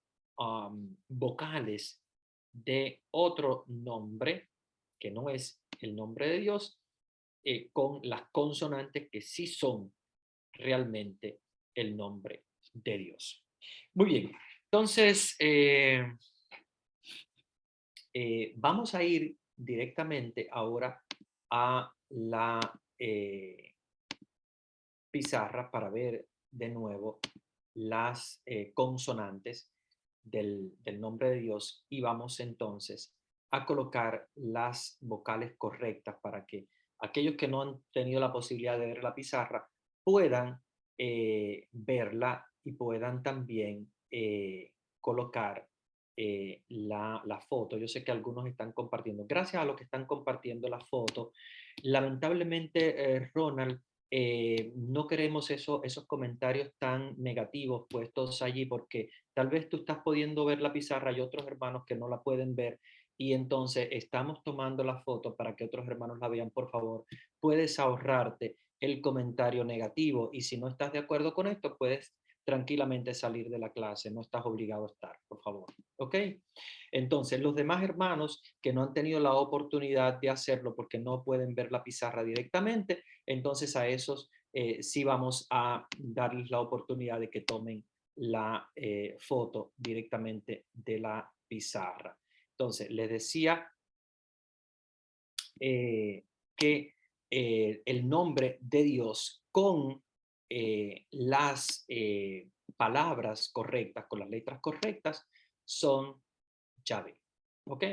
vocales de otro nombre, que no es el nombre de Dios, con las consonantes que sí son realmente el nombre de Dios. Muy bien, entonces vamos a ir directamente ahora a la pizarra para ver de nuevo las consonantes del nombre de Dios y vamos entonces a colocar las vocales correctas para que aquellos que no han tenido la posibilidad de ver la pizarra puedan verla y puedan también colocar la foto. Yo sé que algunos están compartiendo. Gracias a los que están compartiendo la foto. Lamentablemente, Ronald, no queremos esos comentarios tan negativos puestos allí porque tal vez tú estás pudiendo ver la pizarra y otros hermanos que no la pueden ver y entonces estamos tomando la foto para que otros hermanos la vean. Por favor, puedes ahorrarte el comentario negativo y si no estás de acuerdo con esto, puedes tranquilamente salir de la clase, no estás obligado a estar, por favor. ¿Ok? Entonces, los demás hermanos que no han tenido la oportunidad de hacerlo porque no pueden ver la pizarra directamente, entonces a esos sí vamos a darles la oportunidad de que tomen la foto directamente de la pizarra. Entonces, les decía que el nombre de Dios con las palabras correctas, con las letras correctas, son ya ve. ¿Ok?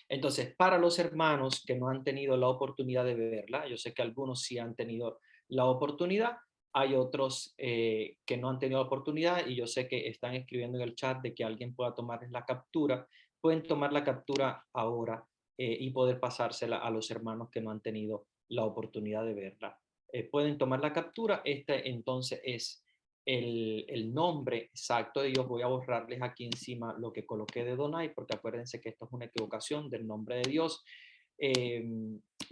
Entonces, para los hermanos que no han tenido la oportunidad de verla, yo sé que algunos sí han tenido la oportunidad, hay otros que no han tenido la oportunidad y yo sé que están escribiendo en el chat de que alguien pueda tomar la captura. Pueden tomar la captura ahora y poder pasársela a los hermanos que no han tenido la oportunidad de verla. Pueden tomar la captura. Este entonces es el nombre exacto de Dios. Voy a borrarles aquí encima lo que coloqué de Donai, porque acuérdense que esto es una equivocación del nombre de Dios. Eh,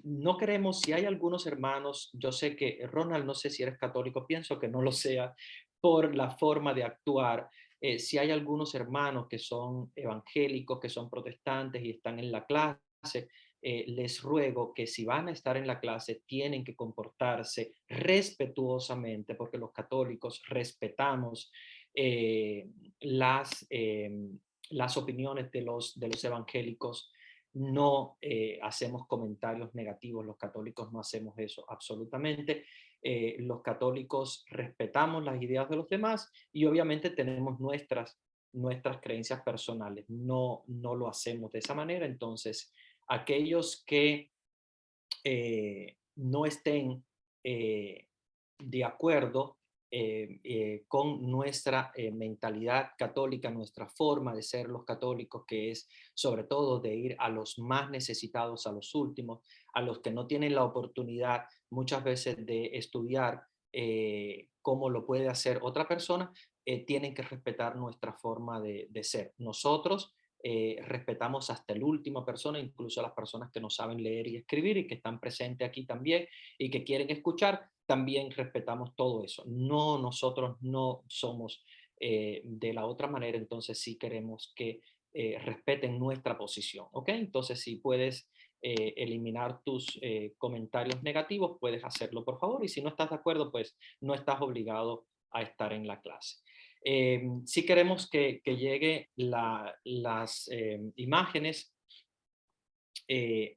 no queremos, si hay algunos hermanos, yo sé que Ronald, no sé si eres católico, pienso que no lo sea por la forma de actuar. Si hay algunos hermanos que son evangélicos, que son protestantes y están en la clase, les ruego que si van a estar en la clase tienen que comportarse respetuosamente, porque los católicos respetamos eh, las, eh, las opiniones de los evangélicos. No hacemos comentarios negativos, los católicos no hacemos eso absolutamente. Los católicos respetamos las ideas de los demás y obviamente tenemos nuestras creencias personales. No, no lo hacemos de esa manera. Entonces, aquellos que no estén de acuerdo con nuestra mentalidad católica, nuestra forma de ser los católicos, que es sobre todo de ir a los más necesitados, a los últimos, a los que no tienen la oportunidad muchas veces de estudiar como lo puede hacer otra persona, tienen que respetar nuestra forma de ser. Nosotros respetamos hasta la última persona, incluso a las personas que no saben leer y escribir y que están presentes aquí también y que quieren escuchar, también respetamos todo eso. No, nosotros no somos de la otra manera, entonces sí queremos que respeten nuestra posición, ¿ok? Entonces si puedes eliminar tus comentarios negativos, puedes hacerlo por favor, y si no estás de acuerdo, pues no estás obligado a estar en la clase. Si queremos que llegue las imágenes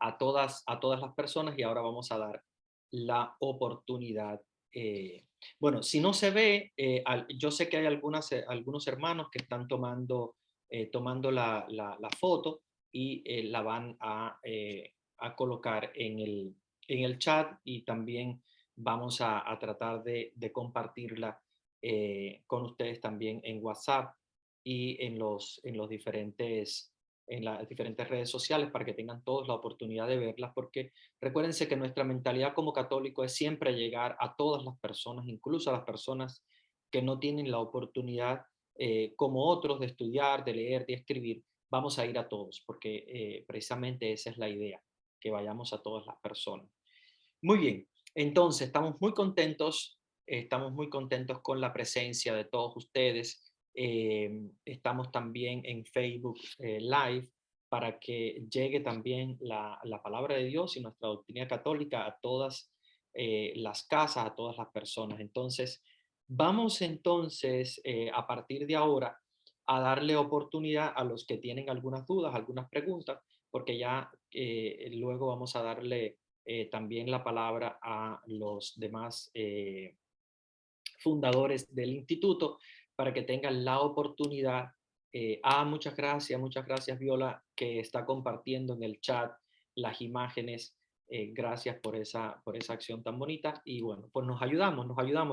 a todas las personas y ahora vamos a dar la oportunidad. Bueno, si no se ve, yo sé que hay algunos hermanos que están tomando la foto y la van a colocar en el chat y también vamos a tratar de compartirla con ustedes también en WhatsApp y en las diferentes redes sociales para que tengan todos la oportunidad de verlas, porque recuérdense que nuestra mentalidad como católico es siempre llegar a todas las personas, incluso a las personas que no tienen la oportunidad, como otros, de estudiar, de leer, de escribir. Vamos a ir a todos, porque precisamente esa es la idea, que vayamos a todas las personas. Muy bien, entonces estamos muy contentos con la presencia de todos ustedes. Estamos también en Facebook Live para que llegue también la palabra de Dios y nuestra doctrina católica a todas las casas, a todas las personas. Entonces, vamos entonces a partir de ahora a darle oportunidad a los que tienen algunas dudas, algunas preguntas, porque ya luego vamos a darle también la palabra a los demás fundadores del instituto para que tengan la oportunidad. Muchas gracias Viola, que está compartiendo en el chat las imágenes. Gracias por esa acción tan bonita y bueno, pues nos ayudamos.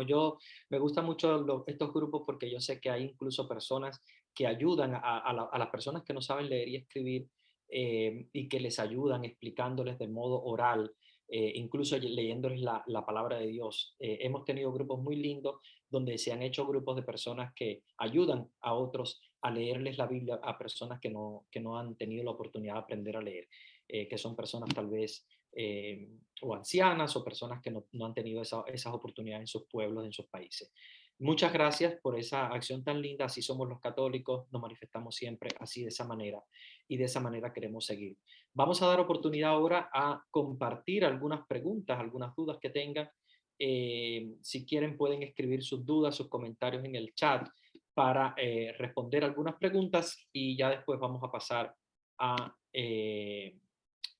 Yo me gusta mucho estos grupos porque yo sé que hay incluso personas que ayudan a las personas que no saben leer y escribir y que les ayudan explicándoles de modo oral, incluso leyéndoles la palabra de Dios. Hemos tenido grupos muy lindos donde se han hecho grupos de personas que ayudan a otros a leerles la Biblia a personas que no han tenido la oportunidad de aprender a leer, que son personas tal vez o ancianas o personas que no han tenido esas oportunidades en sus pueblos, en sus países. Muchas gracias por esa acción tan linda. Así somos los católicos, nos manifestamos siempre así de esa manera y de esa manera queremos seguir. Vamos a dar oportunidad ahora a compartir algunas preguntas, algunas dudas que tengan. Si quieren pueden escribir sus dudas, sus comentarios en el chat para responder algunas preguntas y ya después vamos a pasar a,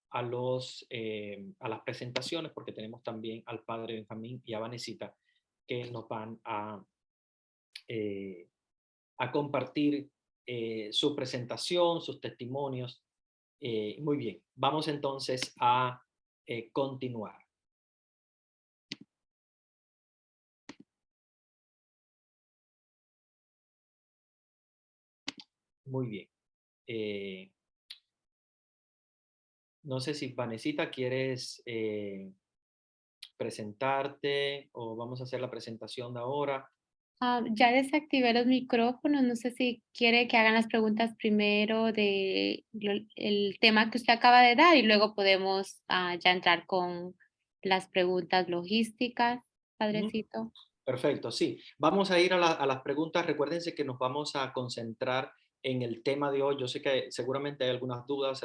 a las presentaciones porque tenemos también al padre Benjamín y a Vanesita que nos van eh, a compartir su presentación, sus testimonios. Muy bien, vamos entonces a continuar. Muy bien. No sé si Vanesita quieres presentarte o vamos a hacer la presentación de ahora. Ya desactivé los micrófonos, no sé si quiere que hagan las preguntas primero de el tema que usted acaba de dar y luego podemos ya entrar con las preguntas logísticas, Ujú. padrecito. Perfecto, sí. Vamos a ir a las preguntas. Recuérdense que nos vamos a concentrar en el tema de hoy. Yo sé que seguramente hay algunas dudas,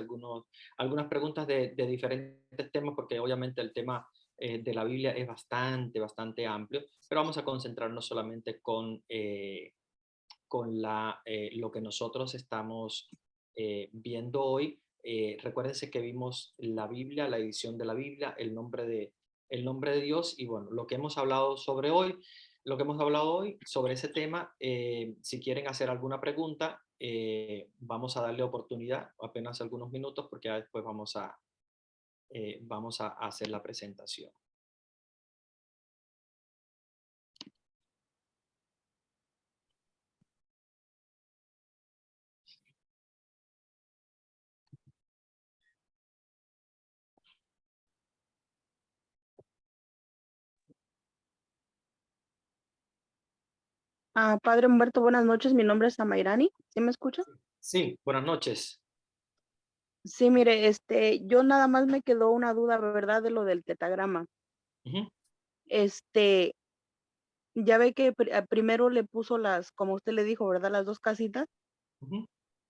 algunas preguntas de diferentes temas, porque obviamente el tema de la Biblia es bastante amplio, pero vamos a concentrarnos solamente con lo que nosotros estamos viendo hoy. Recuérdense que vimos la Biblia, la edición de la Biblia, el nombre de Dios y bueno, lo que hemos hablado sobre hoy, lo que hemos hablado hoy sobre ese tema. Si quieren hacer alguna pregunta, vamos a darle oportunidad, apenas algunos minutos, porque ya después vamos a hacer la presentación. Padre Humberto, buenas noches. Mi nombre es Amairani. ¿Sí me escucha? Sí, buenas noches. Sí, mire, yo nada más me quedó una duda, ¿verdad? De lo del tetagrama. Ujú, Este, ya ve que primero le puso como usted le dijo, ¿verdad? Las dos casitas. ujú,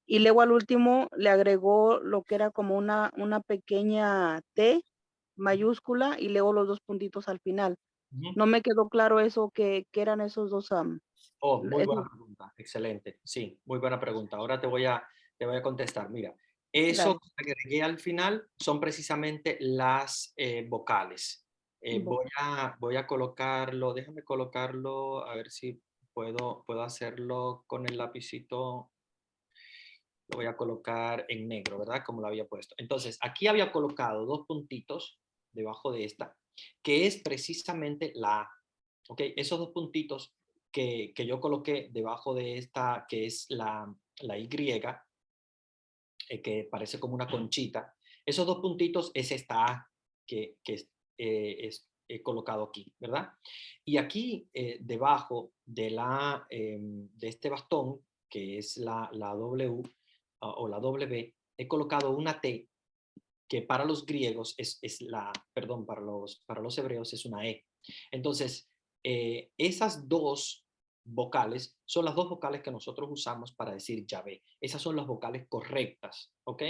Y luego al último le agregó lo que era como una pequeña T mayúscula y luego los dos puntitos al final. ujú. No me quedó claro eso, que eran esos dos, Oh, muy buena esos, pregunta, excelente. Sí, muy buena pregunta. Ahora te voy a contestar. Mira, eso gracias. que agregué al final son precisamente las vocales. Bo- Voy a colocarlo, déjame colocarlo, a ver si puedo hacerlo con el lapicito. Lo voy a colocar en negro, ¿verdad? Como lo había puesto. Entonces, aquí había colocado dos puntitos debajo de esta, que es precisamente la A. ¿Ok? Esos dos puntitos que yo coloqué debajo de esta, que es la Y, que parece como una conchita, esos dos puntitos es esta A que he colocado aquí, ¿verdad? Y aquí debajo de este bastón, que es la W o la W, he colocado una T que para los griegos es perdón, para los hebreos es una E. Entonces, esas dos vocales son las dos vocales que nosotros usamos para decir Yahvé. Esas son las vocales correctas, ¿ok?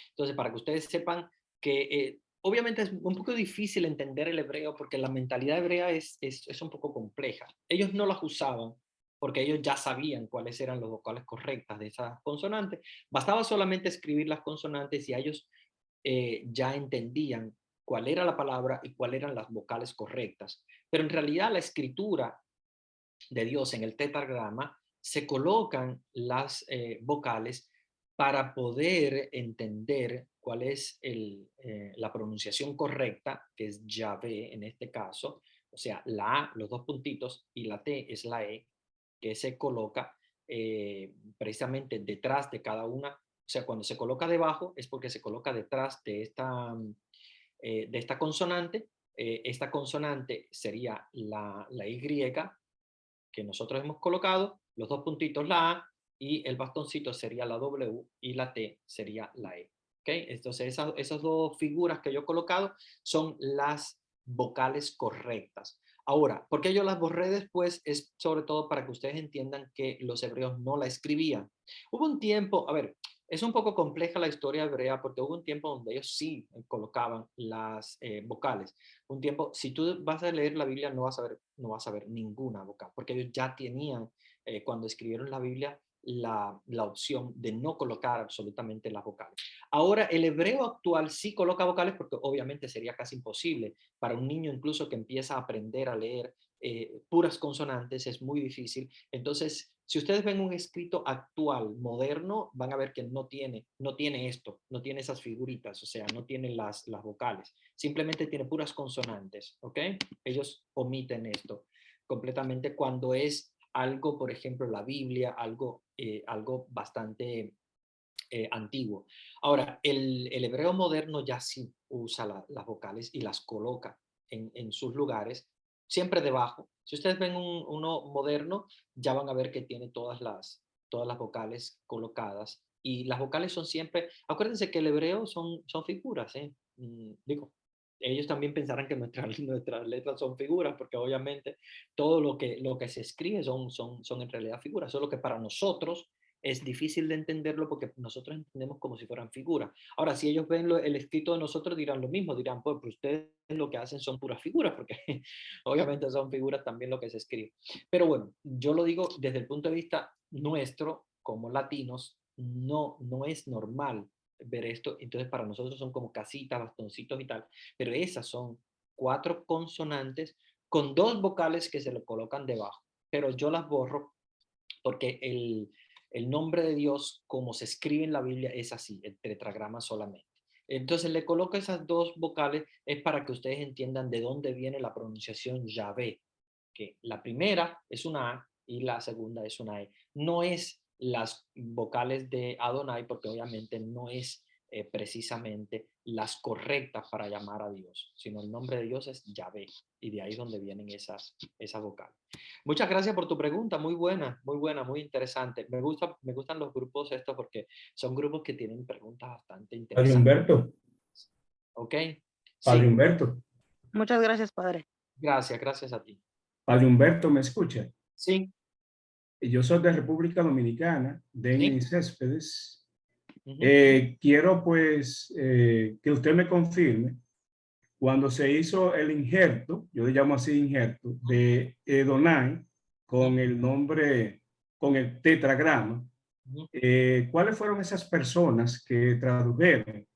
Entonces, para que ustedes sepan que obviamente es un poco difícil entender el hebreo porque la mentalidad hebrea es un poco compleja. Ellos no las usaban porque ellos ya sabían cuáles eran las vocales correctas de esas consonantes. Bastaba solamente escribir las consonantes y ellos ya entendían cuál era la palabra y cuáles eran las vocales correctas. Pero en realidad la escritura de Dios en el tetragrama se colocan las vocales para poder entender cuál es la pronunciación correcta, que es Yahvé en este caso, o sea, la A, los dos puntitos, y la T es la E, que se coloca precisamente detrás de cada una. O sea, cuando se coloca debajo es porque se coloca detrás de esta consonante. Esta consonante sería la Y que nosotros hemos colocado, los dos puntitos la A y el bastoncito sería la W y la T sería la E. ¿Okay? Entonces esas dos figuras que yo he colocado son las vocales correctas. Ahora, ¿por qué yo las borré después? Es sobre todo para que ustedes entiendan que los hebreos no la escribían. Hubo un tiempo, a ver, es un poco compleja la historia hebrea porque hubo un tiempo donde ellos sí colocaban las vocales. Un tiempo, si tú vas a leer la Biblia no vas a ver ninguna vocal, porque ellos ya tenían, cuando escribieron la Biblia, la opción de no colocar absolutamente las vocales. Ahora, el hebreo actual sí coloca vocales porque obviamente sería casi imposible para un niño incluso que empieza a aprender a leer puras consonantes, es muy difícil. Entonces, si ustedes ven un escrito actual, moderno, van a ver que no tiene esto, no tiene esas figuritas, o sea, no tiene las vocales. Simplemente tiene puras consonantes, ¿ok? Ellos omiten esto completamente cuando es algo, por ejemplo, la Biblia, algo bastante antiguo. Ahora, el hebreo moderno ya sí usa las vocales y las coloca en sus lugares, siempre debajo. Si ustedes ven uno moderno, ya van a ver que tiene todas las vocales colocadas. Y las vocales son siempre, acuérdense que el hebreo son figuras, ¿eh? Digo, ellos también pensarán que nuestras letras son figuras, porque obviamente todo lo que se escribe son en realidad figuras, solo que para nosotros es difícil de entenderlo porque nosotros entendemos como si fueran figuras. Ahora, si ellos ven el escrito de nosotros, dirán lo mismo, dirán, pues ustedes lo que hacen son puras figuras, porque obviamente son figuras también lo que se escribe. Pero bueno, yo lo digo desde el punto de vista nuestro, como latinos, no es normal ver esto, entonces para nosotros son como casitas, bastoncitos y tal, pero esas son 4 consonantes con 2 vocales que se le colocan debajo, pero yo las borro porque el nombre de Dios, como se escribe en la Biblia, es así, el tetragrama solamente. Entonces le coloco esas 2 vocales, es para que ustedes entiendan de dónde viene la pronunciación Yahvé, que la primera es una A y la segunda es una E. No es las vocales de Adonai, porque obviamente no es precisamente las correctas para llamar a Dios, sino el nombre de Dios es Yahvé, y de ahí es donde vienen esas vocales. Muchas gracias por tu pregunta, muy buena, muy interesante. Me gustan los grupos estos porque son grupos que tienen preguntas bastante Padre interesantes. Humberto, ¿Ok? Padre Sí, Humberto, Muchas gracias, padre. gracias a ti. Padre Humberto, ¿me escucha? Sí, Yo soy de República Dominicana, sí. Denis Céspedes. Ujú. Quiero pues que usted me confirme cuando se hizo el injerto, yo le llamo así injerto, de Edonai con el nombre, con el tetragrama, Ujú. ¿cuáles fueron esas personas que tradujeron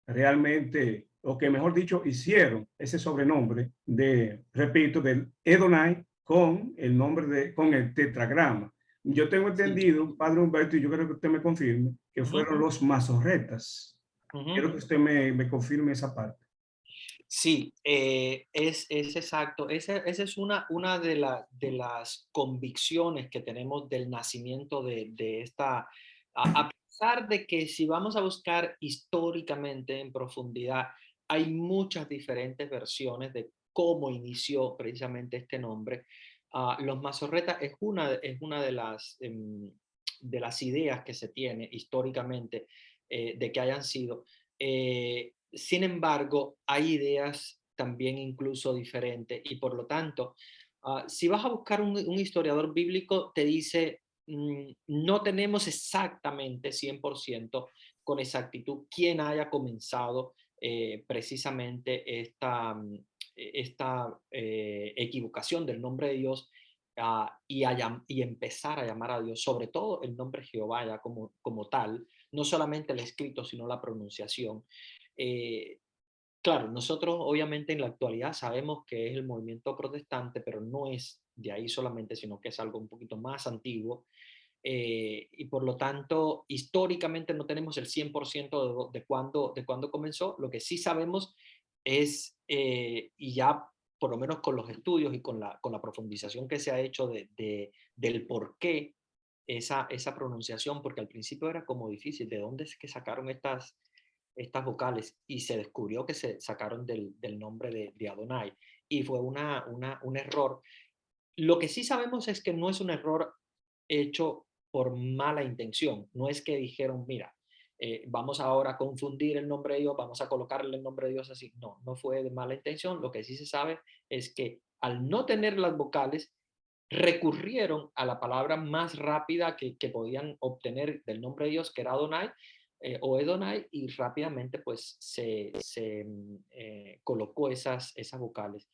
realmente, o que mejor dicho, hicieron ese sobrenombre de, repito, del Edonai con el nombre con el tetragrama? Yo tengo Sí. entendido, Padre Humberto, y yo creo que usted me confirme, que Ujú. fueron los mazorretas. Ujú. Quiero que usted me confirme esa parte. Sí, es exacto. Esa es una de las convicciones que tenemos del nacimiento de esta, a pesar de que si vamos a buscar históricamente en profundidad, hay muchas diferentes versiones de cómo inició precisamente este nombre. Los Mazorretas es una de las ideas que se tiene históricamente de que hayan sido. Sin embargo, hay ideas también incluso diferentes y por lo tanto, si vas a buscar un historiador bíblico, te dice, no tenemos exactamente 100% con exactitud quién haya comenzado precisamente esta equivocación del nombre de Dios y empezar a llamar a Dios, sobre todo el nombre Jehová ya como tal, no solamente el escrito, sino la pronunciación. Eh, claro, nosotros obviamente en la actualidad sabemos que es el movimiento protestante, pero no es de ahí solamente, sino que es algo un poquito más antiguo. Y por lo tanto, históricamente no tenemos el 100% de cuándo comenzó. Lo que sí sabemos es, y ya por lo menos con los estudios y con la profundización que se ha hecho del por qué esa pronunciación, porque al principio era como difícil, ¿de dónde es que sacaron estas vocales? Y se descubrió que se sacaron del nombre de Adonai. Y fue un error. Lo que sí sabemos es que no es un error hecho por mala intención. No es que dijeron, mira, vamos ahora a confundir el nombre de Dios, vamos a colocarle el nombre de Dios así. No, no fue de mala intención. Lo que sí se sabe es que al no tener las vocales, recurrieron a la palabra más rápida que podían obtener del nombre de Dios, que era Adonai o Edonai, y rápidamente pues se colocó esas vocales.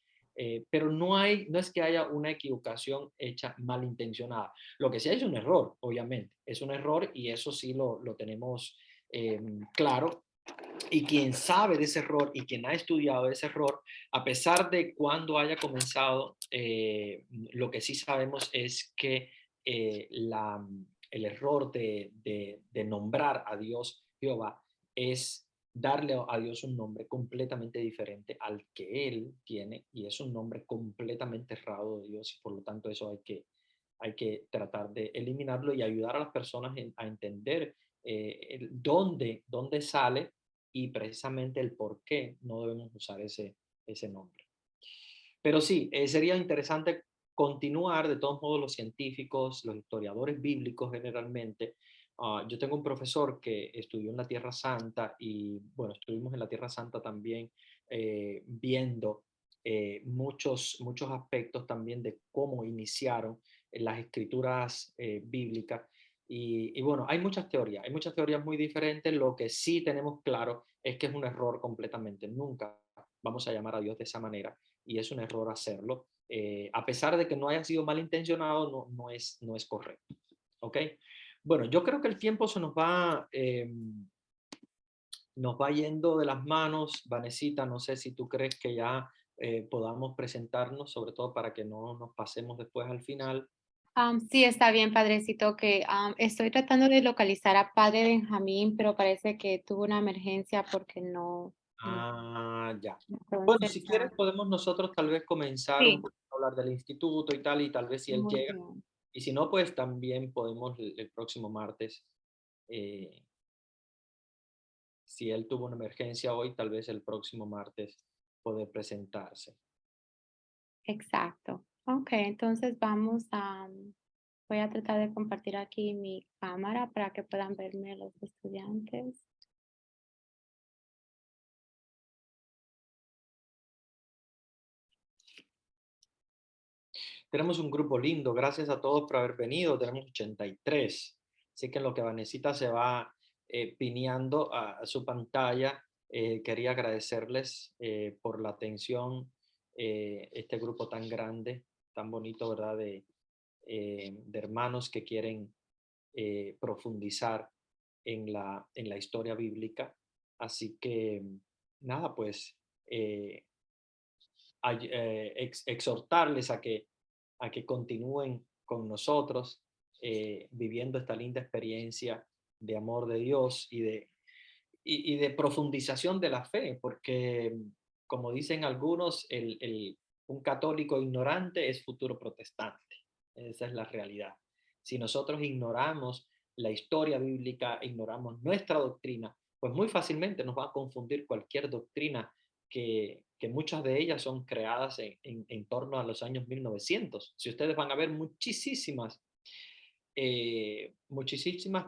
Pero no es que haya una equivocación hecha malintencionada. Lo que sí es un error, obviamente. Es un error y eso sí lo tenemos claro. Y quien sabe de ese error y quien ha estudiado ese error, a pesar de cuándo haya comenzado, lo que sí sabemos es que el error de nombrar a Dios Jehová es darle a Dios un nombre completamente diferente al que Él tiene, y es un nombre completamente errado de Dios, y por lo tanto eso hay que tratar de eliminarlo y ayudar a las personas a entender dónde sale y precisamente el por qué no debemos usar ese nombre. Pero sí, sería interesante continuar, de todos modos, los científicos, los historiadores bíblicos generalmente. Yo tengo un profesor que estudió en la Tierra Santa y, bueno, estuvimos en la Tierra Santa también viendo muchos aspectos también de cómo iniciaron las escrituras bíblicas. Y bueno, hay muchas teorías muy diferentes. Lo que sí tenemos claro es que es un error completamente. Nunca vamos a llamar a Dios de esa manera y es un error hacerlo. A pesar de que no haya sido malintencionado, no es correcto. ¿Ok? Bueno, yo creo que el tiempo se nos va yendo de las manos. Vanesita, no sé si tú crees que ya podamos presentarnos, sobre todo para que no nos pasemos después al final. Sí, está bien, padrecito, que estoy tratando de localizar a padre Benjamín, pero parece que tuvo una emergencia porque no. Ya. Bueno, Entonces, si quieres podemos nosotros tal vez comenzar un sí, poco a hablar del instituto y tal vez si él muy llega. bien. Y si no, pues también podemos el próximo martes, eh, si él tuvo una emergencia hoy, tal vez el próximo martes poder presentarse. Exacto. Ok, entonces voy a tratar de compartir aquí mi cámara para que puedan verme los estudiantes. Tenemos un grupo lindo, gracias a todos por haber venido, tenemos 83. Así que en lo que Vanesita se va pineando a su pantalla, quería agradecerles por la atención, este grupo tan grande, tan bonito, ¿verdad? De hermanos que quieren profundizar en la historia bíblica. Así que, nada, pues exhortarles a que continúen con nosotros viviendo esta linda experiencia de amor de Dios y de profundización de la fe, porque como dicen algunos, un católico ignorante es futuro protestante. Esa es la realidad. Si nosotros ignoramos la historia bíblica, ignoramos nuestra doctrina, pues muy fácilmente nos va a confundir cualquier doctrina que muchas de ellas son creadas en torno a los años 1900. Si ustedes van a ver muchísimas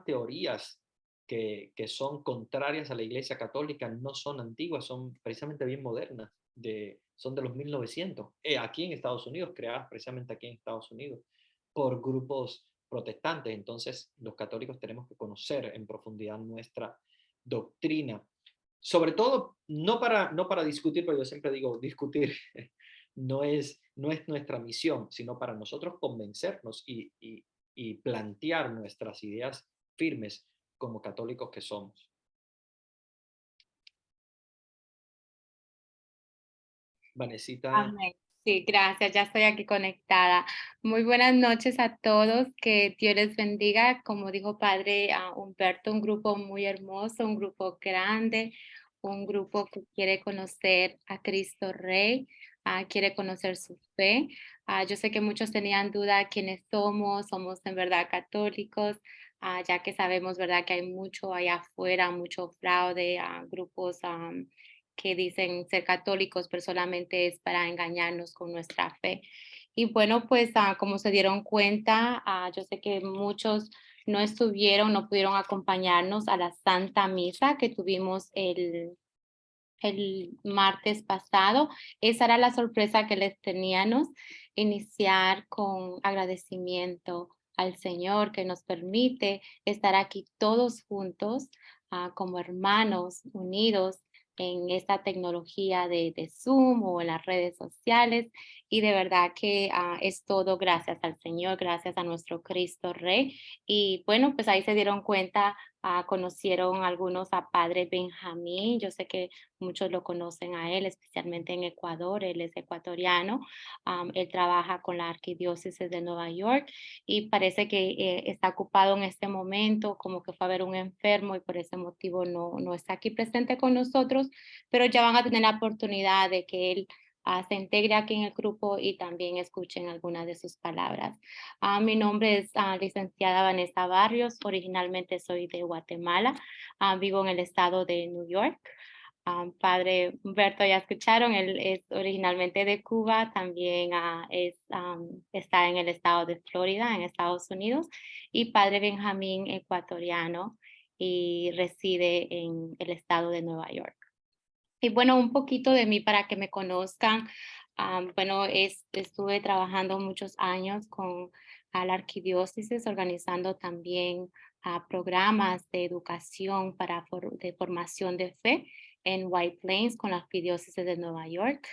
teorías que son contrarias a la Iglesia Católica, no son antiguas, son precisamente bien modernas, son de los 1900, aquí en Estados Unidos, creadas precisamente aquí en Estados Unidos por grupos protestantes. Entonces, los católicos tenemos que conocer en profundidad nuestra doctrina. Sobre todo, no para discutir, pero yo siempre digo, discutir no es nuestra misión, sino para nosotros convencernos y plantear nuestras ideas firmes como católicos que somos. Vanesita, Amén. Sí, gracias, ya estoy aquí conectada. Muy buenas noches a todos, que Dios les bendiga. Como dijo Padre Humberto, un grupo muy hermoso, un grupo grande, un grupo que quiere conocer a Cristo Rey, quiere conocer su fe. Yo sé que muchos tenían duda quiénes somos en verdad católicos, ya que sabemos, ¿verdad?, que hay mucho allá afuera, mucho fraude, grupos que dicen ser católicos, pero solamente es para engañarnos con nuestra fe. Y bueno, pues como se dieron cuenta, yo sé que muchos no estuvieron, no pudieron acompañarnos a la Santa Misa que tuvimos el martes pasado. Esa era la sorpresa que les teníamos, iniciar con agradecimiento al Señor que nos permite estar aquí todos juntos como hermanos unidos en esta tecnología de Zoom o en las redes sociales. y de verdad que es todo gracias al Señor, gracias a nuestro Cristo Rey. Y bueno, pues ahí se dieron cuenta, conocieron algunos a Padre Benjamín. Yo sé que muchos lo conocen a él, especialmente en Ecuador. Él es ecuatoriano. Él trabaja con la Arquidiócesis de Nueva York y parece que está ocupado en este momento, como que fue a ver un enfermo y por ese motivo no está aquí presente con nosotros, pero ya van a tener la oportunidad de que él se integre aquí en el grupo y también escuchen algunas de sus palabras. Mi nombre es licenciada Vanessa Barrios, originalmente soy de Guatemala, vivo en el estado de New York. Padre Humberto, ya escucharon, él es originalmente de Cuba, también está en el estado de Florida, en Estados Unidos, y Padre Benjamín, ecuatoriano, y reside en el estado de Nueva York. Y bueno, un poquito de mí para que me conozcan. Bueno, estuve trabajando muchos años con la arquidiócesis, organizando también programas de educación de formación de fe en White Plains con la arquidiócesis de Nueva York.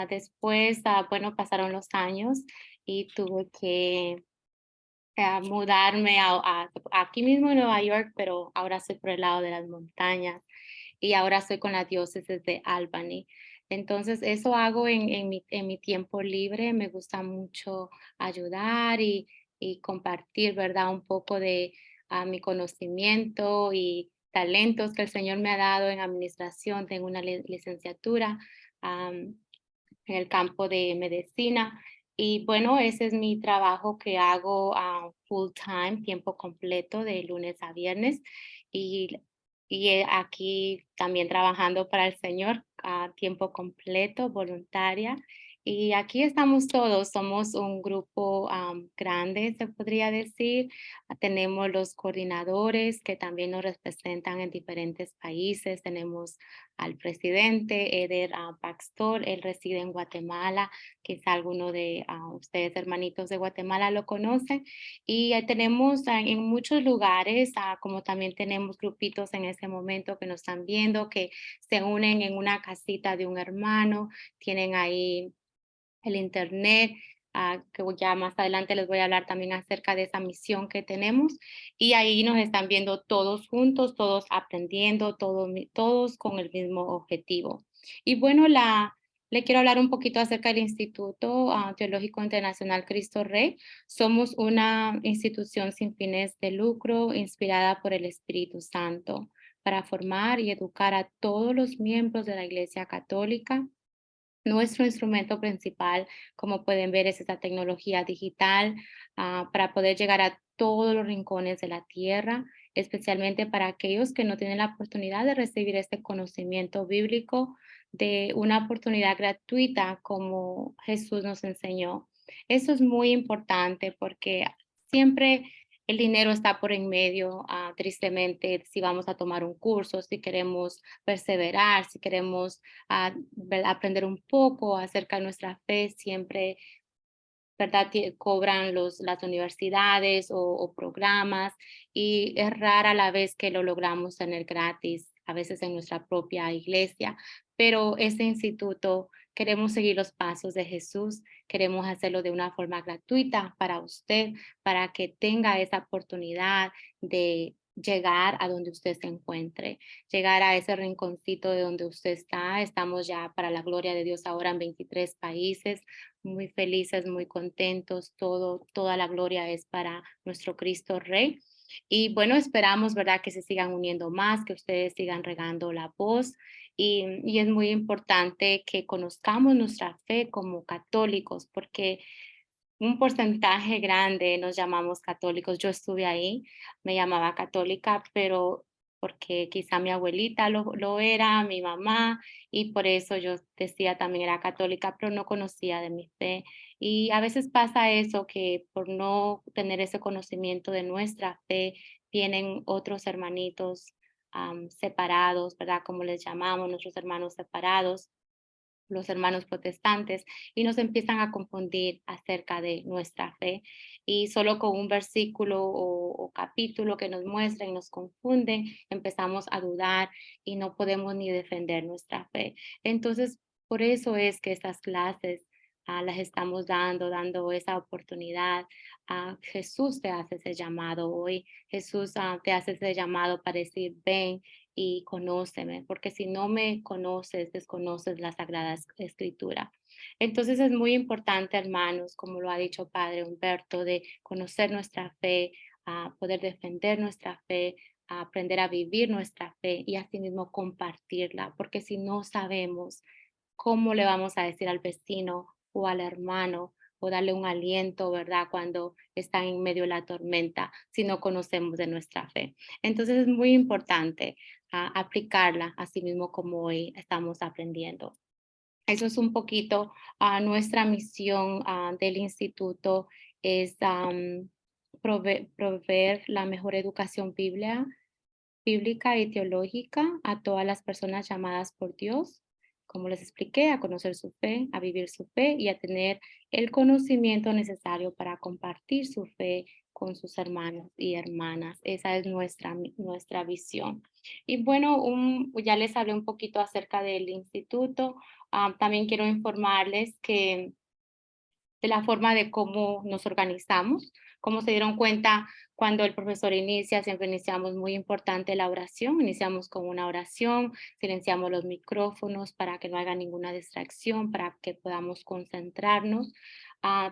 Después, bueno, pasaron los años y tuve que mudarme aquí mismo en Nueva York, pero ahora estoy por el lado de las montañas y ahora estoy con la diócesis de Albany. Entonces, eso hago en mi tiempo libre. Me gusta mucho ayudar y compartir, ¿verdad? Un poco de mi conocimiento y talentos que el Señor me ha dado en administración. Tengo una licenciatura en el campo de medicina. Y bueno, ese es mi trabajo que hago full time, tiempo completo, de lunes a viernes. Y, aquí también trabajando para el Señor a tiempo completo, voluntaria. Y aquí estamos todos, somos un grupo grande, se podría decir. Tenemos los coordinadores que también nos representan en diferentes países. Tenemos al presidente, Eder Baxtor, él reside en Guatemala, quizá alguno de ustedes hermanitos de Guatemala lo conocen, y tenemos en muchos lugares, como también tenemos grupitos en ese momento que nos están viendo, que se unen en una casita de un hermano, tienen ahí el internet, que ya más adelante les voy a hablar también acerca de esa misión que tenemos, y ahí nos están viendo todos juntos, todos aprendiendo, todos con el mismo objetivo. Y bueno, le quiero hablar un poquito acerca del Instituto Teológico Internacional Cristo Rey. Somos una institución sin fines de lucro inspirada por el Espíritu Santo para formar y educar a todos los miembros de la Iglesia Católica. Nuestro instrumento principal, como pueden ver, es esta tecnología digital para poder llegar a todos los rincones de la tierra, especialmente para aquellos que no tienen la oportunidad de recibir este conocimiento bíblico de una oportunidad gratuita como Jesús nos enseñó. Eso es muy importante porque siempre el dinero está por en medio, tristemente, si vamos a tomar un curso, si queremos perseverar, si queremos aprender un poco acerca de nuestra fe, siempre, ¿verdad? Cobran las universidades o programas, y es rara la vez que lo logramos tener gratis, a veces en nuestra propia iglesia, pero este instituto queremos seguir los pasos de Jesús, queremos hacerlo de una forma gratuita para usted, para que tenga esa oportunidad de llegar a donde usted se encuentre, llegar a ese rinconcito de donde usted está. Estamos ya, para la gloria de Dios, ahora en 23 países, muy felices, muy contentos. Toda la gloria es para nuestro Cristo Rey. Y bueno, esperamos, ¿verdad?, que se sigan uniendo más, que ustedes sigan regando la voz. Y es muy importante que conozcamos nuestra fe como católicos, porque un porcentaje grande nos llamamos católicos. Yo estuve ahí, me llamaba católica, pero porque quizá mi abuelita lo era, mi mamá, y por eso yo decía también era católica, pero no conocía de mi fe. Y a veces pasa eso, que por no tener ese conocimiento de nuestra fe, vienen otros hermanitos separados, ¿verdad? Como les llamamos, nuestros hermanos separados, los hermanos protestantes, y nos empiezan a confundir acerca de nuestra fe, y solo con un versículo o capítulo que nos muestren nos confunden, empezamos a dudar y no podemos ni defender nuestra fe. Entonces, por eso es que estas clases las estamos dando esa oportunidad. Jesús te hace ese llamado hoy. Jesús te hace ese llamado para decir, ven y conóceme, porque si no me conoces, desconoces la Sagrada Escritura. Entonces es muy importante, hermanos, como lo ha dicho Padre Humberto, de conocer nuestra fe, poder defender nuestra fe, aprender a vivir nuestra fe y asimismo compartirla, porque si no sabemos cómo le vamos a decir al vecino o al hermano o darle un aliento, ¿verdad? Cuando están en medio de la tormenta, si no conocemos de nuestra fe. Entonces es muy importante aplicarla así mismo como hoy estamos aprendiendo. Eso es un poquito nuestra misión del instituto, es proveer la mejor educación bíblica y teológica a todas las personas llamadas por Dios, como les expliqué, a conocer su fe, a vivir su fe y a tener el conocimiento necesario para compartir su fe con sus hermanos y hermanas. Esa es nuestra visión. Y bueno, ya les hablé un poquito acerca del instituto. También quiero informarles que de la forma de cómo nos organizamos. Como se dieron cuenta, cuando el profesor inicia, siempre iniciamos muy importante la oración. Iniciamos con una oración, silenciamos los micrófonos para que no haya ninguna distracción, para que podamos concentrarnos.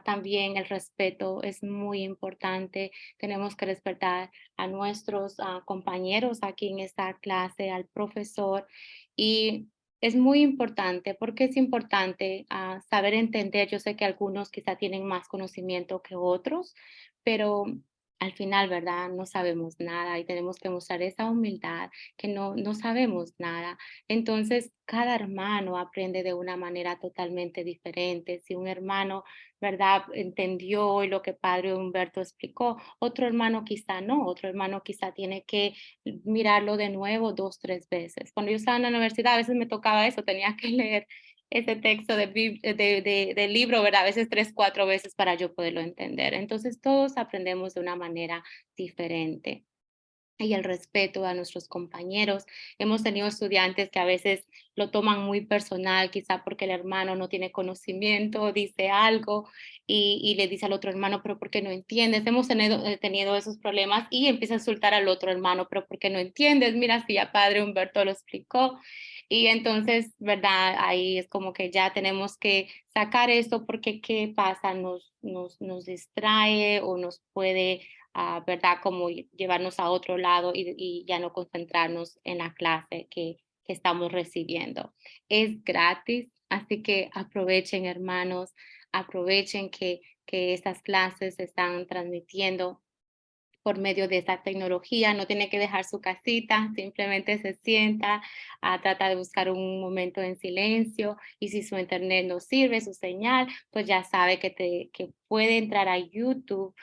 También el respeto es muy importante. Tenemos que respetar a nuestros compañeros aquí en esta clase, al profesor. Y es muy importante. Porque es importante saber entender? Yo sé que algunos quizá tienen más conocimiento que otros, pero al final, ¿verdad? No sabemos nada y tenemos que mostrar esa humildad que no sabemos nada. Entonces, cada hermano aprende de una manera totalmente diferente. Si un hermano, ¿verdad? Entendió lo que Padre Humberto explicó, otro hermano quizá no, otro hermano quizá tiene que mirarlo de nuevo 2, 3 veces. Cuando yo estaba en la universidad, a veces me tocaba eso, tenía que leer ese texto del libro, ¿verdad? A veces 3, 4 veces para yo poderlo entender. Entonces, todos aprendemos de una manera diferente. Y el respeto a nuestros compañeros. Hemos tenido estudiantes que a veces lo toman muy personal, quizá porque el hermano no tiene conocimiento, dice algo y le dice al otro hermano, pero ¿por qué no entiendes? Hemos tenido esos problemas y empieza a insultar al otro hermano, pero ¿por qué no entiendes? Mira, si ya Padre Humberto lo explicó. Y entonces, ¿verdad? Ahí es como que ya tenemos que sacar esto porque ¿qué pasa? Nos distrae o nos puede ¿verdad? Como llevarnos a otro lado y ya no concentrarnos en la clase que estamos recibiendo. Es gratis, así que aprovechen, hermanos, aprovechen que estas clases se están transmitiendo por medio de esta tecnología. No tiene que dejar su casita, simplemente se sienta, trata de buscar un momento en silencio y si su internet no sirve, su señal, pues ya sabe que puede entrar a YouTube.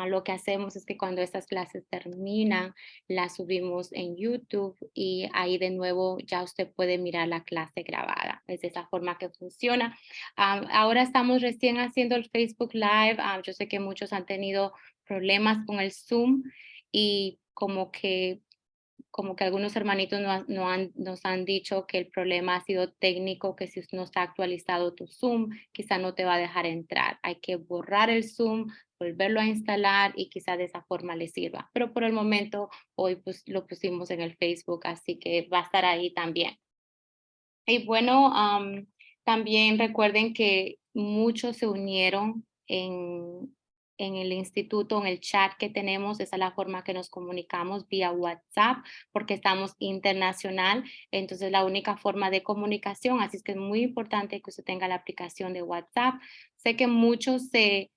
Lo que hacemos es que cuando estas clases terminan, las subimos en YouTube y ahí de nuevo ya usted puede mirar la clase grabada. Es de esa forma que funciona. Ahora estamos recién haciendo el Facebook Live. Yo sé que muchos han tenido problemas con el Zoom y como que algunos hermanitos nos han dicho que el problema ha sido técnico, que si no está actualizado tu Zoom, quizá no te va a dejar entrar. Hay que borrar el Zoom, volverlo a instalar y quizá de esa forma le sirva. Pero por el momento, hoy pues lo pusimos en el Facebook, así que va a estar ahí también. Y bueno, también recuerden que muchos se unieron en el instituto, en el chat que tenemos. Esa es la forma que nos comunicamos vía WhatsApp, porque estamos internacional. Entonces, la única forma de comunicación, así es que es muy importante que usted tenga la aplicación de WhatsApp. Sé que muchos se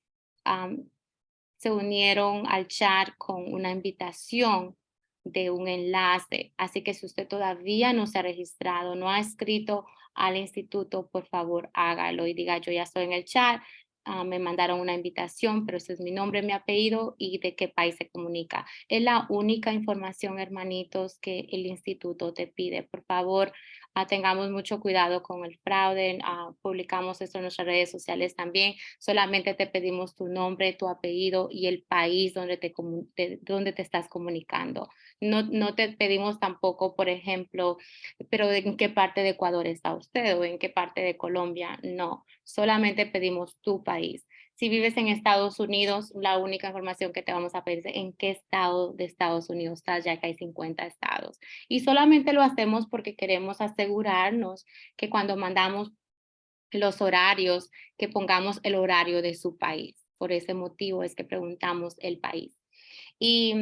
unieron al chat con una invitación de un enlace. Así que si usted todavía no se ha registrado, no ha escrito al instituto, por favor hágalo y diga yo ya estoy en el chat, me mandaron una invitación, pero ese es mi nombre, mi apellido y de qué país se comunica. Es la única información, hermanitos, que el instituto te pide. Por favor, tengamos mucho cuidado con el fraude. Publicamos esto en nuestras redes sociales también. Solamente te pedimos tu nombre, tu apellido y el país donde te estás comunicando. No te pedimos tampoco, por ejemplo, pero ¿en qué parte de Ecuador está usted o en qué parte de Colombia? No, solamente pedimos tu país. Si vives en Estados Unidos, la única información que te vamos a pedir es en qué estado de Estados Unidos estás, ya que hay 50 estados. Y solamente lo hacemos porque queremos asegurarnos que cuando mandamos los horarios, que pongamos el horario de su país. Por ese motivo es que preguntamos el país. Y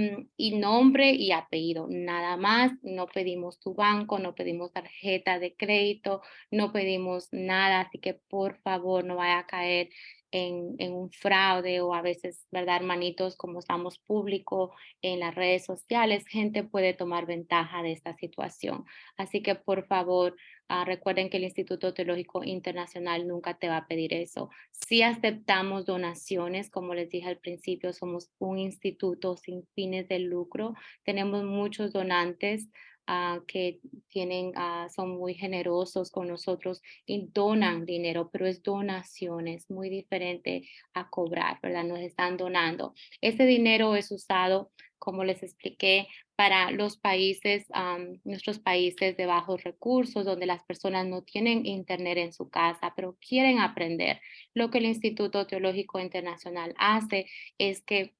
nombre y apellido, nada más. No pedimos tu banco, no pedimos tarjeta de crédito, no pedimos nada, así que por favor no vaya a caer en un fraude o a veces, ¿verdad, hermanitos? Como estamos público en las redes sociales, gente puede tomar ventaja de esta situación. Así que por favor, recuerden que el Instituto Teológico Internacional nunca te va a pedir eso. Sí aceptamos donaciones, como les dije al principio, somos un instituto sin fines de lucro. Tenemos muchos donantes que son muy generosos con nosotros y donan dinero, pero es donaciones, muy diferente a cobrar, ¿verdad? Nos están donando. Ese dinero es usado, como les expliqué, para los países, nuestros países de bajos recursos, donde las personas no tienen internet en su casa, pero quieren aprender. Lo que el Instituto Teológico Internacional hace es que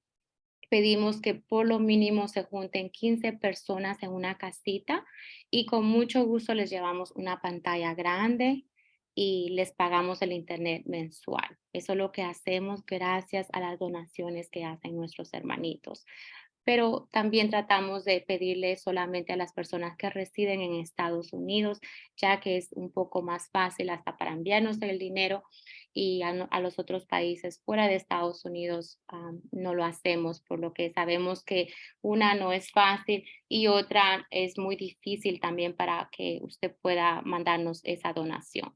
pedimos que por lo mínimo se junten 15 personas en una casita y con mucho gusto les llevamos una pantalla grande y les pagamos el internet mensual. Eso es lo que hacemos gracias a las donaciones que hacen nuestros hermanitos. Pero también tratamos de pedirle solamente a las personas que residen en Estados Unidos, ya que es un poco más fácil hasta para enviarnos el dinero, y a los otros países fuera de Estados Unidos no lo hacemos, por lo que sabemos que una no es fácil y otra es muy difícil también para que usted pueda mandarnos esa donación.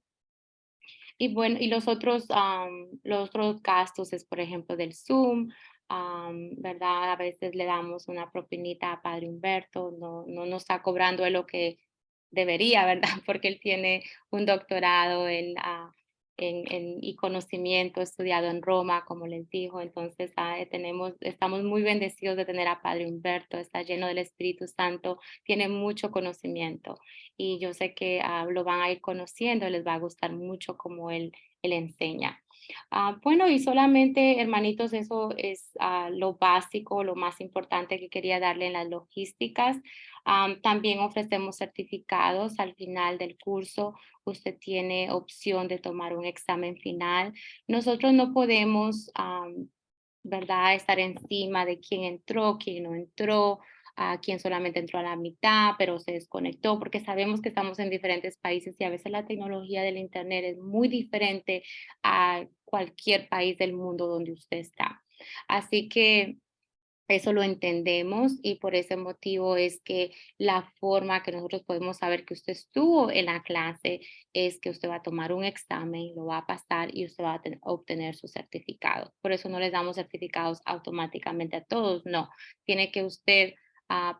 Y bueno, y los otros gastos es, por ejemplo, del Zoom, ¿verdad? A veces le damos una propinita a Padre Humberto, no nos está cobrando él lo que debería, ¿verdad? Porque él tiene un doctorado y conocimiento estudiado en Roma, como les dijo. Entonces, estamos muy bendecidos de tener a Padre Humberto, está lleno del Espíritu Santo, tiene mucho conocimiento y yo sé que lo van a ir conociendo, les va a gustar mucho como él enseña. Bueno, y solamente, hermanitos, eso es lo básico, lo más importante que quería darle en las logísticas. También ofrecemos certificados al final del curso. Usted tiene opción de tomar un examen final. Nosotros no podemos, ¿verdad?, estar encima de quién entró, quién no entró, quién solamente entró a la mitad, pero se desconectó, porque sabemos que estamos en diferentes países y a veces la tecnología del Internet es muy diferente a cualquier país del mundo donde usted está. Así que eso lo entendemos y por ese motivo es que la forma que nosotros podemos saber que usted estuvo en la clase es que usted va a tomar un examen, lo va a pasar y usted va a obtener su certificado. Por eso no les damos certificados automáticamente a todos, no. Tiene que usted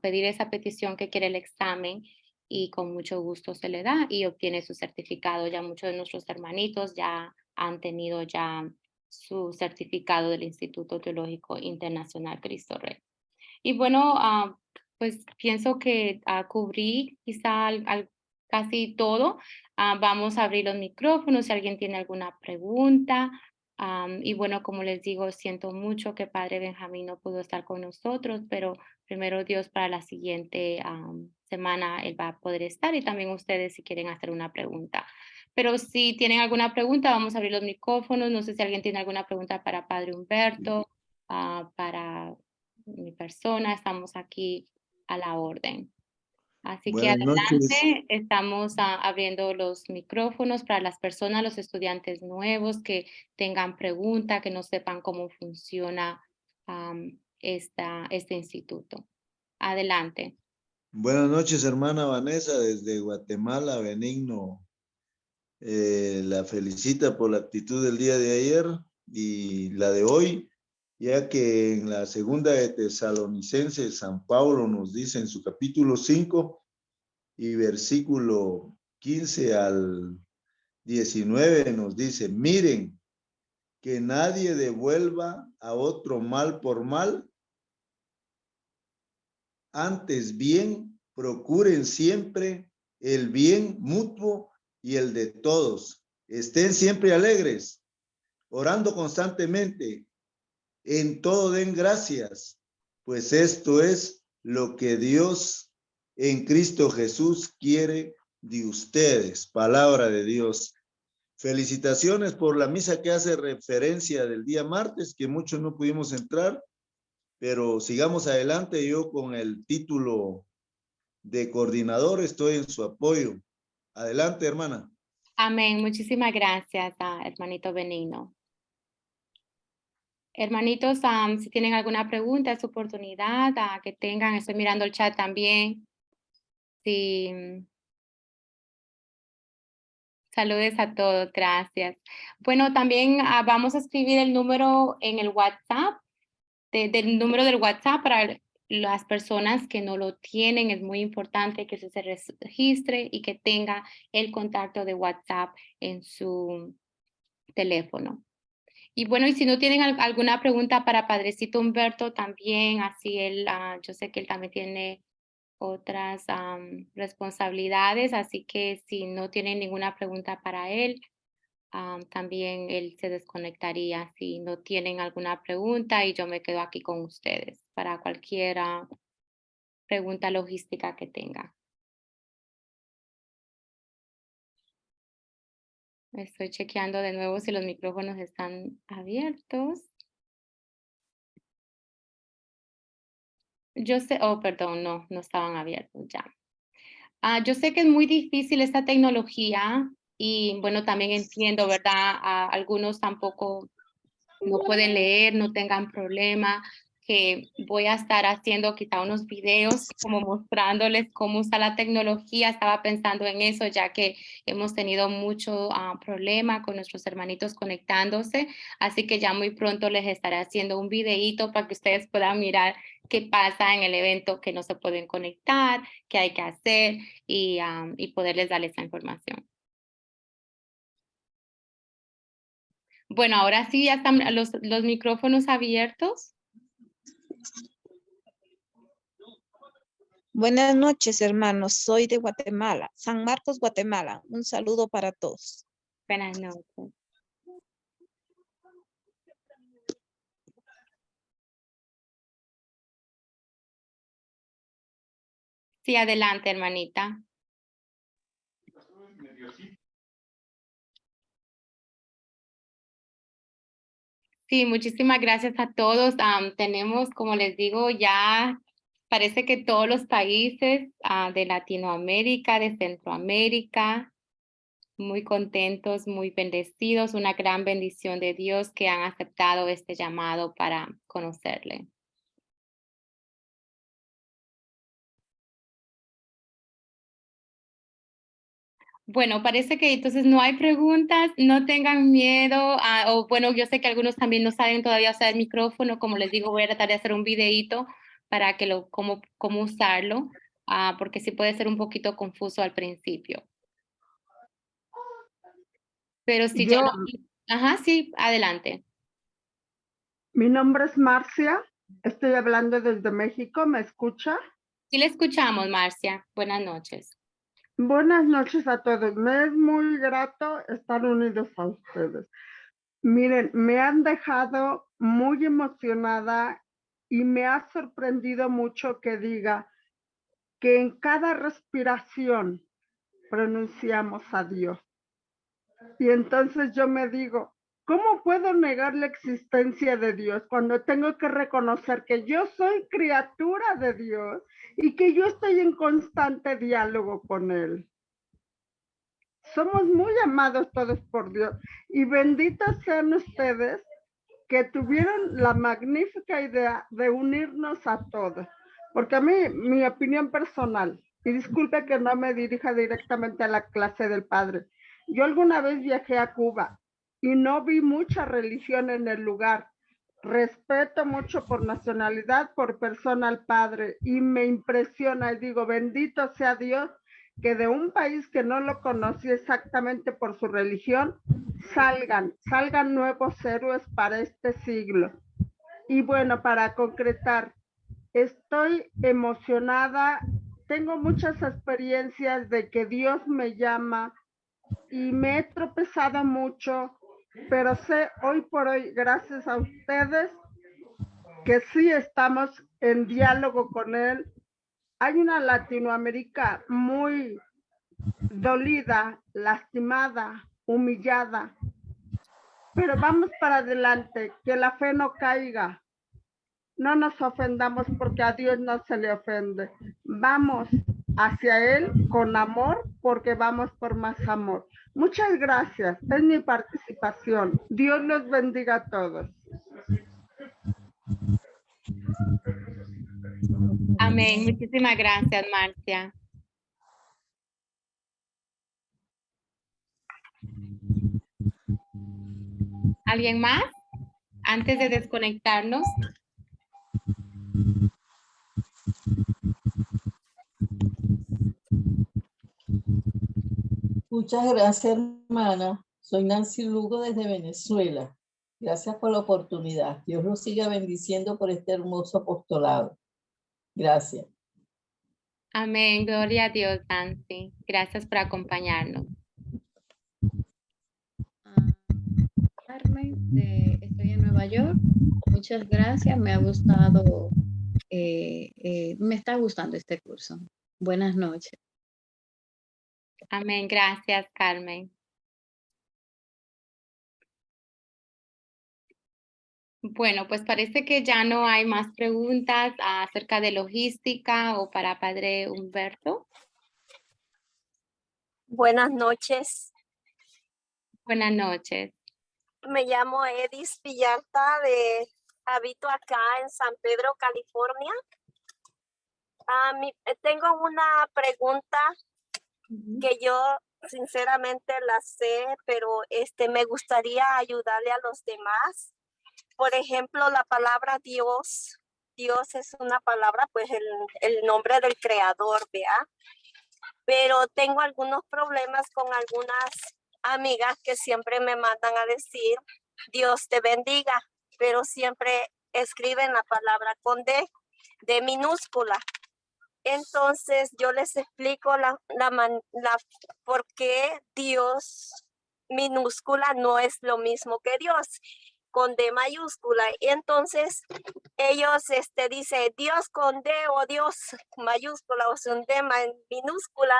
pedir esa petición que quiere el examen y con mucho gusto se le da y obtiene su certificado. Ya muchos de nuestros hermanitos ya han tenido ya su certificado del Instituto Teológico Internacional Cristo Rey. Y bueno, pues pienso que cubrí quizá casi todo. Vamos a abrir los micrófonos si alguien tiene alguna pregunta. Y bueno, como les digo, siento mucho que Padre Benjamín no pudo estar con nosotros, pero primero Dios, para la siguiente semana él va a poder estar y también ustedes si quieren hacer una pregunta. Pero si tienen alguna pregunta, vamos a abrir los micrófonos. No sé si alguien tiene alguna pregunta para Padre Humberto, para mi persona. Estamos aquí a la orden. Así que Buenas noches. adelante, estamos abriendo los micrófonos para las personas, los estudiantes nuevos que tengan pregunta, que no sepan cómo funciona este instituto. Adelante. Buenas noches, hermana Vanessa, desde Guatemala, Benigno. La felicita por la actitud del día de ayer y la de hoy, ya que en la segunda de Tesalonicenses, San Pablo nos dice en su capítulo 5 y versículo 15 al 19, nos dice, miren, que nadie devuelva a otro mal por mal, Antes bien, procuren siempre el bien mutuo y el de todos. Estén siempre alegres, orando constantemente. En todo den gracias, pues esto es lo que Dios en Cristo Jesús quiere de ustedes. Palabra de Dios. Felicitaciones por la misa que hace referencia del día martes, que muchos no pudimos entrar, pero sigamos adelante. Yo con el título de coordinador estoy en su apoyo. Adelante, hermana. Amén. Muchísimas gracias, hermanito Benigno. Hermanitos, si tienen alguna pregunta, es su oportunidad que tengan. Estoy mirando el chat también. Sí. Saludes a todos, gracias. Bueno, también vamos a escribir el número en el WhatsApp, del número del WhatsApp para las personas que no lo tienen. Es muy importante que se registre y que tenga el contacto de WhatsApp en su teléfono. Y bueno, y si no tienen alguna pregunta para Padrecito Humberto también, así él, yo sé que él también tiene otras responsabilidades, así que si no tienen ninguna pregunta para él, también él se desconectaría si no tienen alguna pregunta y yo me quedo aquí con ustedes para cualquier pregunta logística que tengan. Estoy chequeando de nuevo si los micrófonos están abiertos. Yo sé, oh, perdón, no estaban abiertos ya. Yo sé que es muy difícil esta tecnología y bueno, también entiendo, ¿verdad? Algunos tampoco no pueden leer, no tengan problema, que voy a estar haciendo quizá unos videos como mostrándoles cómo usa la tecnología. Estaba pensando en eso ya que hemos tenido mucho problema con nuestros hermanitos conectándose, así que ya muy pronto les estaré haciendo un videíto para que ustedes puedan mirar qué pasa en el evento, que no se pueden conectar, qué hay que hacer y poderles darles esa información. Bueno, ahora sí ya están los micrófonos abiertos. Buenas noches, hermanos. Soy de Guatemala, San Marcos, Guatemala. Un saludo para todos. Buenas noches. Sí, adelante, hermanita. Sí, muchísimas gracias a todos. Tenemos, como les digo, ya parece que todos los países de Latinoamérica, de Centroamérica, muy contentos, muy bendecidos, una gran bendición de Dios que han aceptado este llamado para conocerle. Bueno, parece que entonces no hay preguntas, no tengan miedo, o bueno, yo sé que algunos también no saben todavía usar el micrófono, como les digo, voy a tratar de hacer un videíto para que cómo usarlo, porque sí puede ser un poquito confuso al principio. Pero si ya no, ajá, sí, adelante. Mi nombre es Marcia, estoy hablando desde México, ¿me escucha? Sí le escuchamos, Marcia, buenas noches. Buenas noches a todos, me es muy grato estar unidos a ustedes. Miren, me han dejado muy emocionada y me ha sorprendido mucho que diga que en cada respiración pronunciamos a Dios. Y entonces yo me digo, ¿cómo puedo negar la existencia de Dios cuando tengo que reconocer que yo soy criatura de Dios y que yo estoy en constante diálogo con Él? Somos muy amados todos por Dios y benditos sean ustedes que tuvieron la magnífica idea de unirnos a todos. Porque a mí, mi opinión personal, y disculpe que no me dirija directamente a la clase del Padre, yo alguna vez viajé a Cuba y no vi mucha religión en el lugar. Respeto mucho por nacionalidad, por persona al Padre, y me impresiona y digo, bendito sea Dios, que de un país que no lo conocía exactamente por su religión, salgan nuevos héroes para este siglo. Y bueno, para concretar, Estoy emocionada. Tengo muchas experiencias de que Dios me llama y me he tropezado mucho, pero sé hoy por hoy, gracias a ustedes, que sí estamos en diálogo con Él. Hay una Latinoamérica muy dolida, lastimada, humillada, pero vamos para adelante, que la fe no caiga. No nos ofendamos porque a Dios no se le ofende. Vamos hacia Él con amor porque vamos por más amor. Muchas gracias. Es mi participación. Dios los bendiga a todos. Amén. Muchísimas gracias, Marcia. ¿Alguien más? Antes de desconectarnos. Muchas gracias, hermana. Soy Nancy Lugo desde Venezuela. Gracias por la oportunidad. Dios los siga bendiciendo por este hermoso apostolado. Gracias. Amén. Gloria a Dios, Nancy. Gracias por acompañarnos. Carmen, estoy en Nueva York. Muchas gracias. Me ha gustado, me está gustando este curso. Buenas noches. Amén. Gracias, Carmen. Bueno, pues parece que ya no hay más preguntas acerca de logística o para Padre Humberto. Buenas noches. Buenas noches. Me llamo Edis Villalta, habito acá en San Pedro, California. Tengo una pregunta que yo sinceramente la sé, pero me gustaría ayudarle a los demás. Por ejemplo, la palabra Dios. Dios es una palabra, pues el nombre del creador, ¿verdad? Pero tengo algunos problemas con algunas amigas que siempre me mandan a decir, Dios te bendiga, pero siempre escriben la palabra con D minúscula. Entonces yo les explico por qué Dios minúscula no es lo mismo que Dios con D mayúscula. Y entonces ellos dicen Dios con D o Dios mayúscula o un D minúscula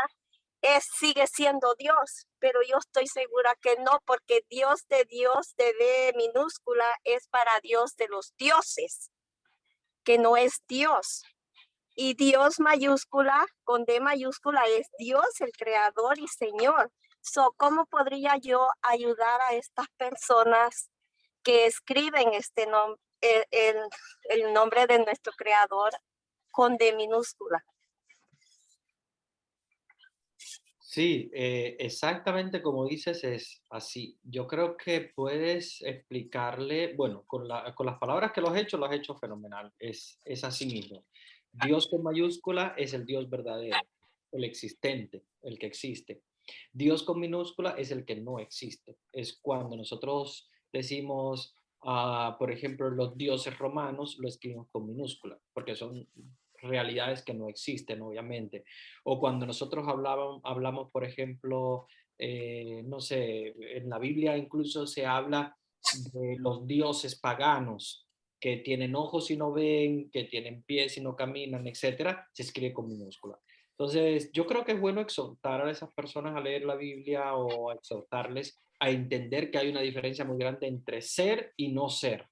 sigue siendo Dios, pero yo estoy segura que no, porque Dios de D minúscula es para Dios de los dioses, que no es Dios. Y Dios mayúscula con D mayúscula es Dios, el creador y Señor. ¿Cómo podría yo ayudar a estas personas que escriben el nombre de nuestro creador con D minúscula? Sí, exactamente como dices es así. Yo creo que puedes explicarle, bueno, con las palabras que lo has hecho fenomenal. Es así mismo. Dios con mayúscula es el Dios verdadero, el existente, el que existe. Dios con minúscula es el que no existe. Es cuando nosotros decimos, por ejemplo, los dioses romanos lo escribimos con minúscula, porque son realidades que no existen, obviamente. O cuando nosotros hablamos, por ejemplo, no sé, en la Biblia incluso se habla de los dioses paganos que tienen ojos y no ven, que tienen pies y no caminan, etcétera, se escribe con minúscula. Entonces, yo creo que es bueno exhortar a esas personas a leer la Biblia o exhortarles a entender que hay una diferencia muy grande entre ser y no ser.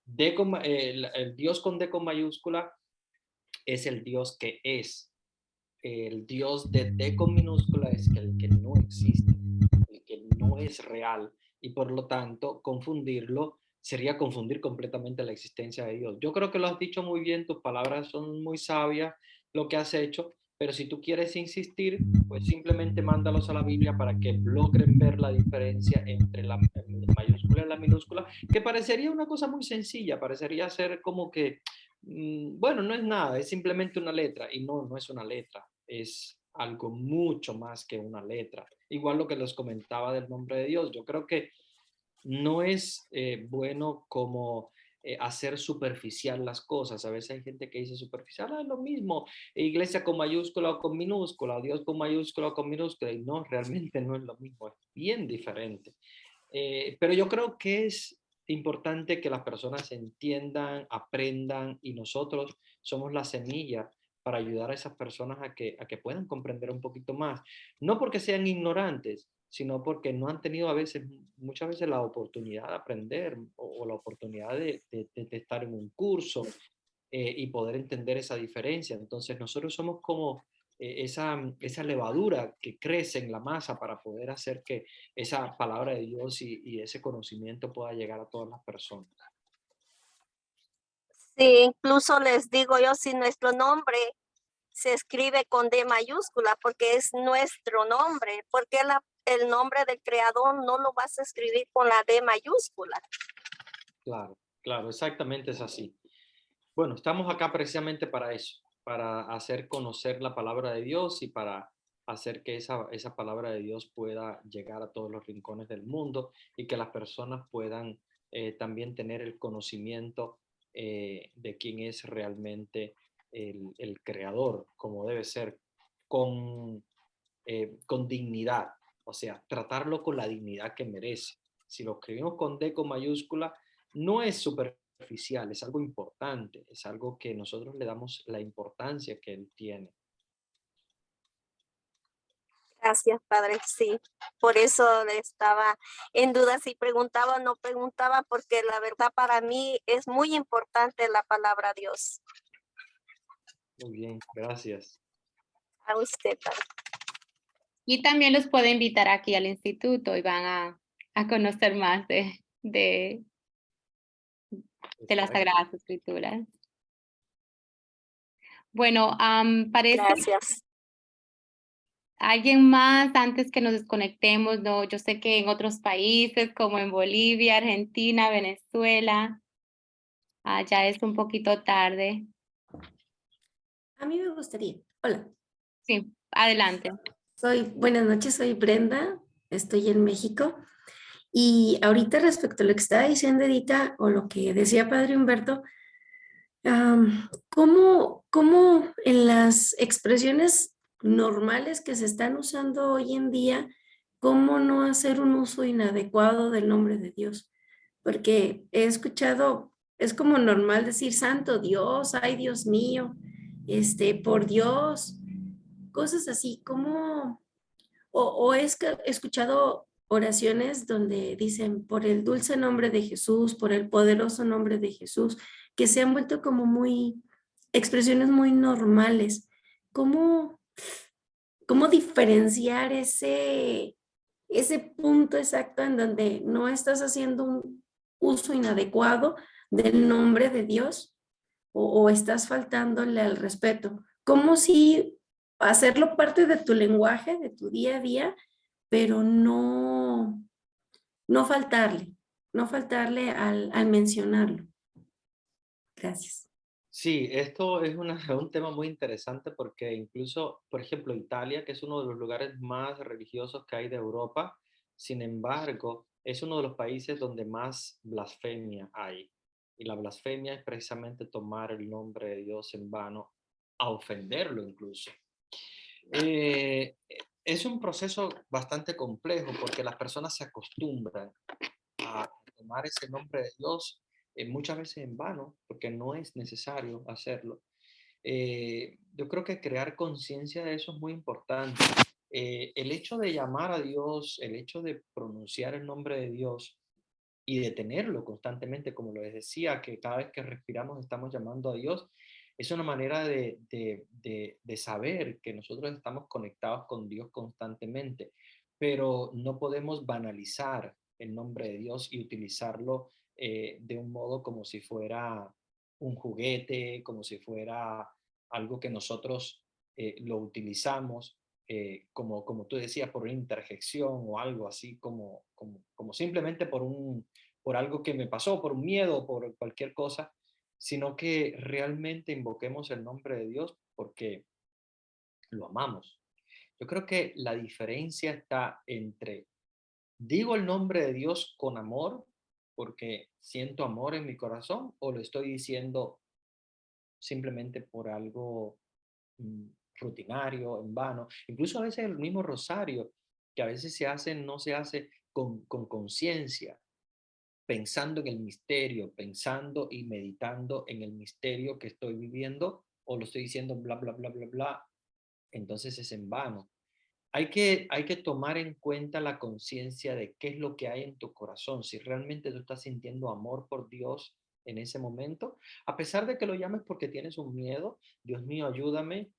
El Dios con D con mayúscula es el Dios que es. El Dios de D con minúscula es el que no existe, el que no es real, y por lo tanto confundirlo sería confundir completamente la existencia de Dios. Yo creo que lo has dicho muy bien, tus palabras son muy sabias, lo que has hecho, pero si tú quieres insistir, pues simplemente mándalos a la Biblia para que logren ver la diferencia entre la mayúscula y la minúscula, que parecería una cosa muy sencilla, parecería ser como que, bueno, no es nada, es simplemente una letra, y no es una letra, es algo mucho más que una letra. Igual lo que les comentaba del nombre de Dios, yo creo que no es bueno como hacer superficial las cosas. A veces hay gente que dice superficial, es lo mismo, iglesia con mayúscula o con minúscula, o Dios con mayúscula o con minúscula, y no, realmente no es lo mismo, es bien diferente. Pero yo creo que es importante que las personas entiendan, aprendan, y nosotros somos la semilla para ayudar a esas personas a que puedan comprender un poquito más. No porque sean ignorantes, sino porque no han tenido muchas veces la oportunidad de aprender o la oportunidad de estar en un curso y poder entender esa diferencia. Entonces nosotros somos como esa levadura que crece en la masa para poder hacer que esa palabra de Dios y ese conocimiento pueda llegar a todas las personas. Sí, incluso les digo yo, si nuestro nombre se escribe con D mayúscula, porque es nuestro nombre, ¿por qué el nombre del creador no lo vas a escribir con la D mayúscula? Claro, claro, exactamente es así. Bueno, estamos acá precisamente para eso, para hacer conocer la palabra de Dios y para hacer que esa palabra de Dios pueda llegar a todos los rincones del mundo y que las personas puedan también tener el conocimiento de quién es realmente el creador, como debe ser, con dignidad, o sea, tratarlo con la dignidad que merece. Si lo escribimos con D con mayúscula, no es superficial, es algo importante, es algo que nosotros le damos la importancia que él tiene. Gracias, Padre. Sí, por eso estaba en duda si preguntaba o no preguntaba, porque la verdad para mí es muy importante la palabra Dios. Muy bien, gracias. A usted, Padre. Y también los puede invitar aquí al instituto y van a conocer más de las Sagradas Escrituras. Bueno, parece Gracias. alguien más antes que nos desconectemos. No, yo sé que en otros países como en Bolivia, Argentina, Venezuela, ya es un poquito tarde. A mí me gustaría. Hola. Sí, adelante. Buenas noches, soy Brenda, estoy en México. Y ahorita respecto a lo que estaba diciendo Edita o lo que decía Padre Humberto, ¿cómo en las expresiones normales que se están usando hoy en día, cómo no hacer un uso inadecuado del nombre de Dios? Porque he escuchado, es como normal decir santo Dios, ay Dios mío, por Dios, cosas así, he escuchado oraciones donde dicen por el dulce nombre de Jesús, por el poderoso nombre de Jesús, que se han vuelto como expresiones muy normales. ¿Cómo diferenciar ese punto exacto en donde no estás haciendo un uso inadecuado del nombre de Dios o estás faltándole al respeto? ¿Cómo si hacerlo parte de tu lenguaje, de tu día a día, pero no faltarle al mencionarlo? Gracias. Sí, esto es un tema muy interesante porque incluso, por ejemplo, Italia, que es uno de los lugares más religiosos que hay de Europa, sin embargo, es uno de los países donde más blasfemia hay. Y la blasfemia es precisamente tomar el nombre de Dios en vano, a ofenderlo incluso. Es un proceso bastante complejo porque las personas se acostumbran a tomar ese nombre de Dios muchas veces en vano, porque no es necesario hacerlo. Yo creo que crear conciencia de eso es muy importante. El hecho de llamar a Dios, el hecho de pronunciar el nombre de Dios y de tenerlo constantemente, como les decía, que cada vez que respiramos estamos llamando a Dios, es una manera de saber que nosotros estamos conectados con Dios constantemente, pero no podemos banalizar el nombre de Dios y utilizarlo de un modo como si fuera un juguete, como si fuera algo que nosotros lo utilizamos como tú decías, por una interjección o algo así, como simplemente por algo que me pasó, por un miedo, por cualquier cosa, sino que realmente invoquemos el nombre de Dios porque lo amamos. Yo creo que la diferencia está entre digo el nombre de Dios con amor porque siento amor en mi corazón o lo estoy diciendo simplemente por algo rutinario, en vano. Incluso a veces el mismo rosario, que a veces se hace, no se hace con conciencia, pensando en el misterio, pensando y meditando en el misterio que estoy viviendo, o lo estoy diciendo bla, bla, bla, bla, bla, entonces es en vano. Hay que tomar en cuenta la conciencia de qué es lo que hay en tu corazón, si realmente tú estás sintiendo amor por Dios en ese momento, a pesar de que lo llames porque tienes un miedo, Dios mío, ayúdame,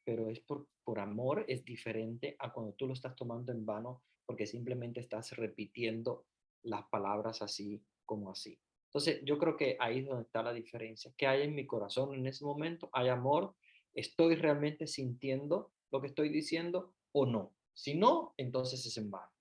pero es por amor, es diferente a cuando tú lo estás tomando en vano porque simplemente estás repitiendo las palabras así como así. Entonces, yo creo que ahí es donde está la diferencia. ¿Qué hay en mi corazón en ese momento? ¿Hay amor? ¿Estoy realmente sintiendo lo que estoy diciendo o no? Si no, entonces es en vano.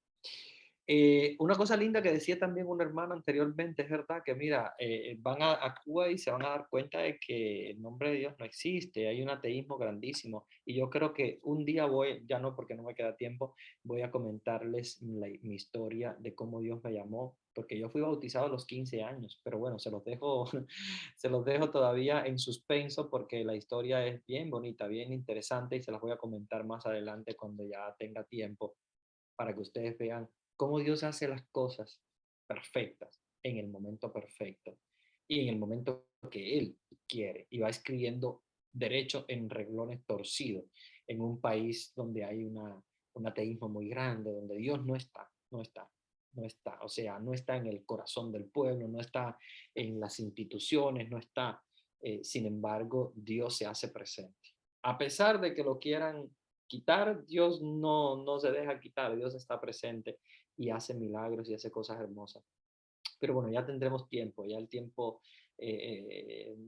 Una cosa linda que decía también una hermana anteriormente, es verdad que mira, van a Cuba y se van a dar cuenta de que el nombre de Dios no existe, hay un ateísmo grandísimo y yo creo que un día voy, ya no porque no me queda tiempo, voy a comentarles mi historia de cómo Dios me llamó, porque yo fui bautizado a los 15 años, pero bueno, se los dejo, se los dejo todavía en suspenso porque la historia es bien bonita, bien interesante y se las voy a comentar más adelante cuando ya tenga tiempo para que ustedes vean cómo Dios hace las cosas perfectas en el momento perfecto y en el momento que Él quiere y va escribiendo derecho en renglones torcidos en un país donde hay un ateísmo muy grande, donde Dios no está, o sea, no está en el corazón del pueblo, no está en las instituciones, no está, sin embargo, Dios se hace presente. A pesar de que lo quieran quitar, Dios no se deja quitar, Dios está presente y hace milagros y hace cosas hermosas. Pero bueno, ya tendremos tiempo, ya el tiempo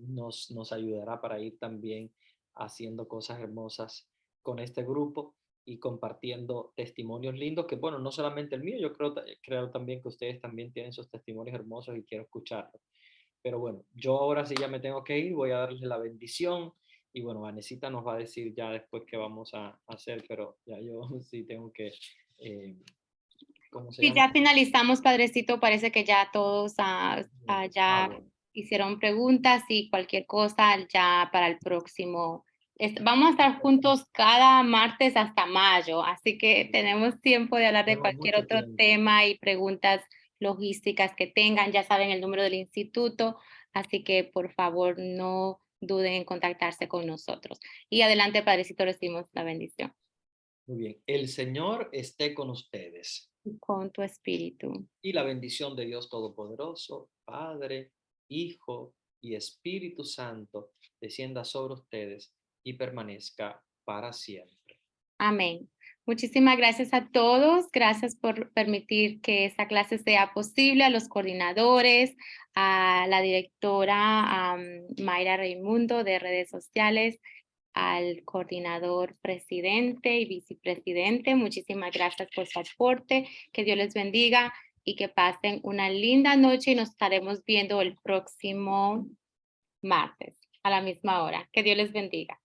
nos ayudará para ir también haciendo cosas hermosas con este grupo y compartiendo testimonios lindos, que bueno, no solamente el mío, yo creo también que ustedes también tienen sus testimonios hermosos y quiero escucharlos. Pero bueno, yo ahora sí ya me tengo que ir, voy a darles la bendición y bueno, Vanesita nos va a decir ya después qué vamos a hacer, pero ya yo sí tengo que, ¿cómo se Sí, llama? ya finalizamos, Padrecito. Parece que ya todos ya Bueno. hicieron preguntas y cualquier cosa ya para el próximo. Vamos a estar juntos cada martes hasta mayo, así que tenemos tiempo de hablar de Tenemos cualquier mucho otro tiempo. tema y preguntas logísticas que tengan. Ya saben el número del instituto, así que por favor no duden en contactarse con nosotros. Y adelante, Padrecito, recibimos la bendición. Muy bien, el Señor esté con ustedes. Con tu espíritu. Y la bendición de Dios Todopoderoso, Padre, Hijo y Espíritu Santo, descienda sobre ustedes y permanezca para siempre. Amén. Muchísimas gracias a todos. Gracias por permitir que esta clase sea posible, a los coordinadores, a la directora Mayra Raimundo de redes sociales, al coordinador presidente y vicepresidente. Muchísimas gracias por su aporte. Que Dios les bendiga y que pasen una linda noche y nos estaremos viendo el próximo martes a la misma hora. Que Dios les bendiga.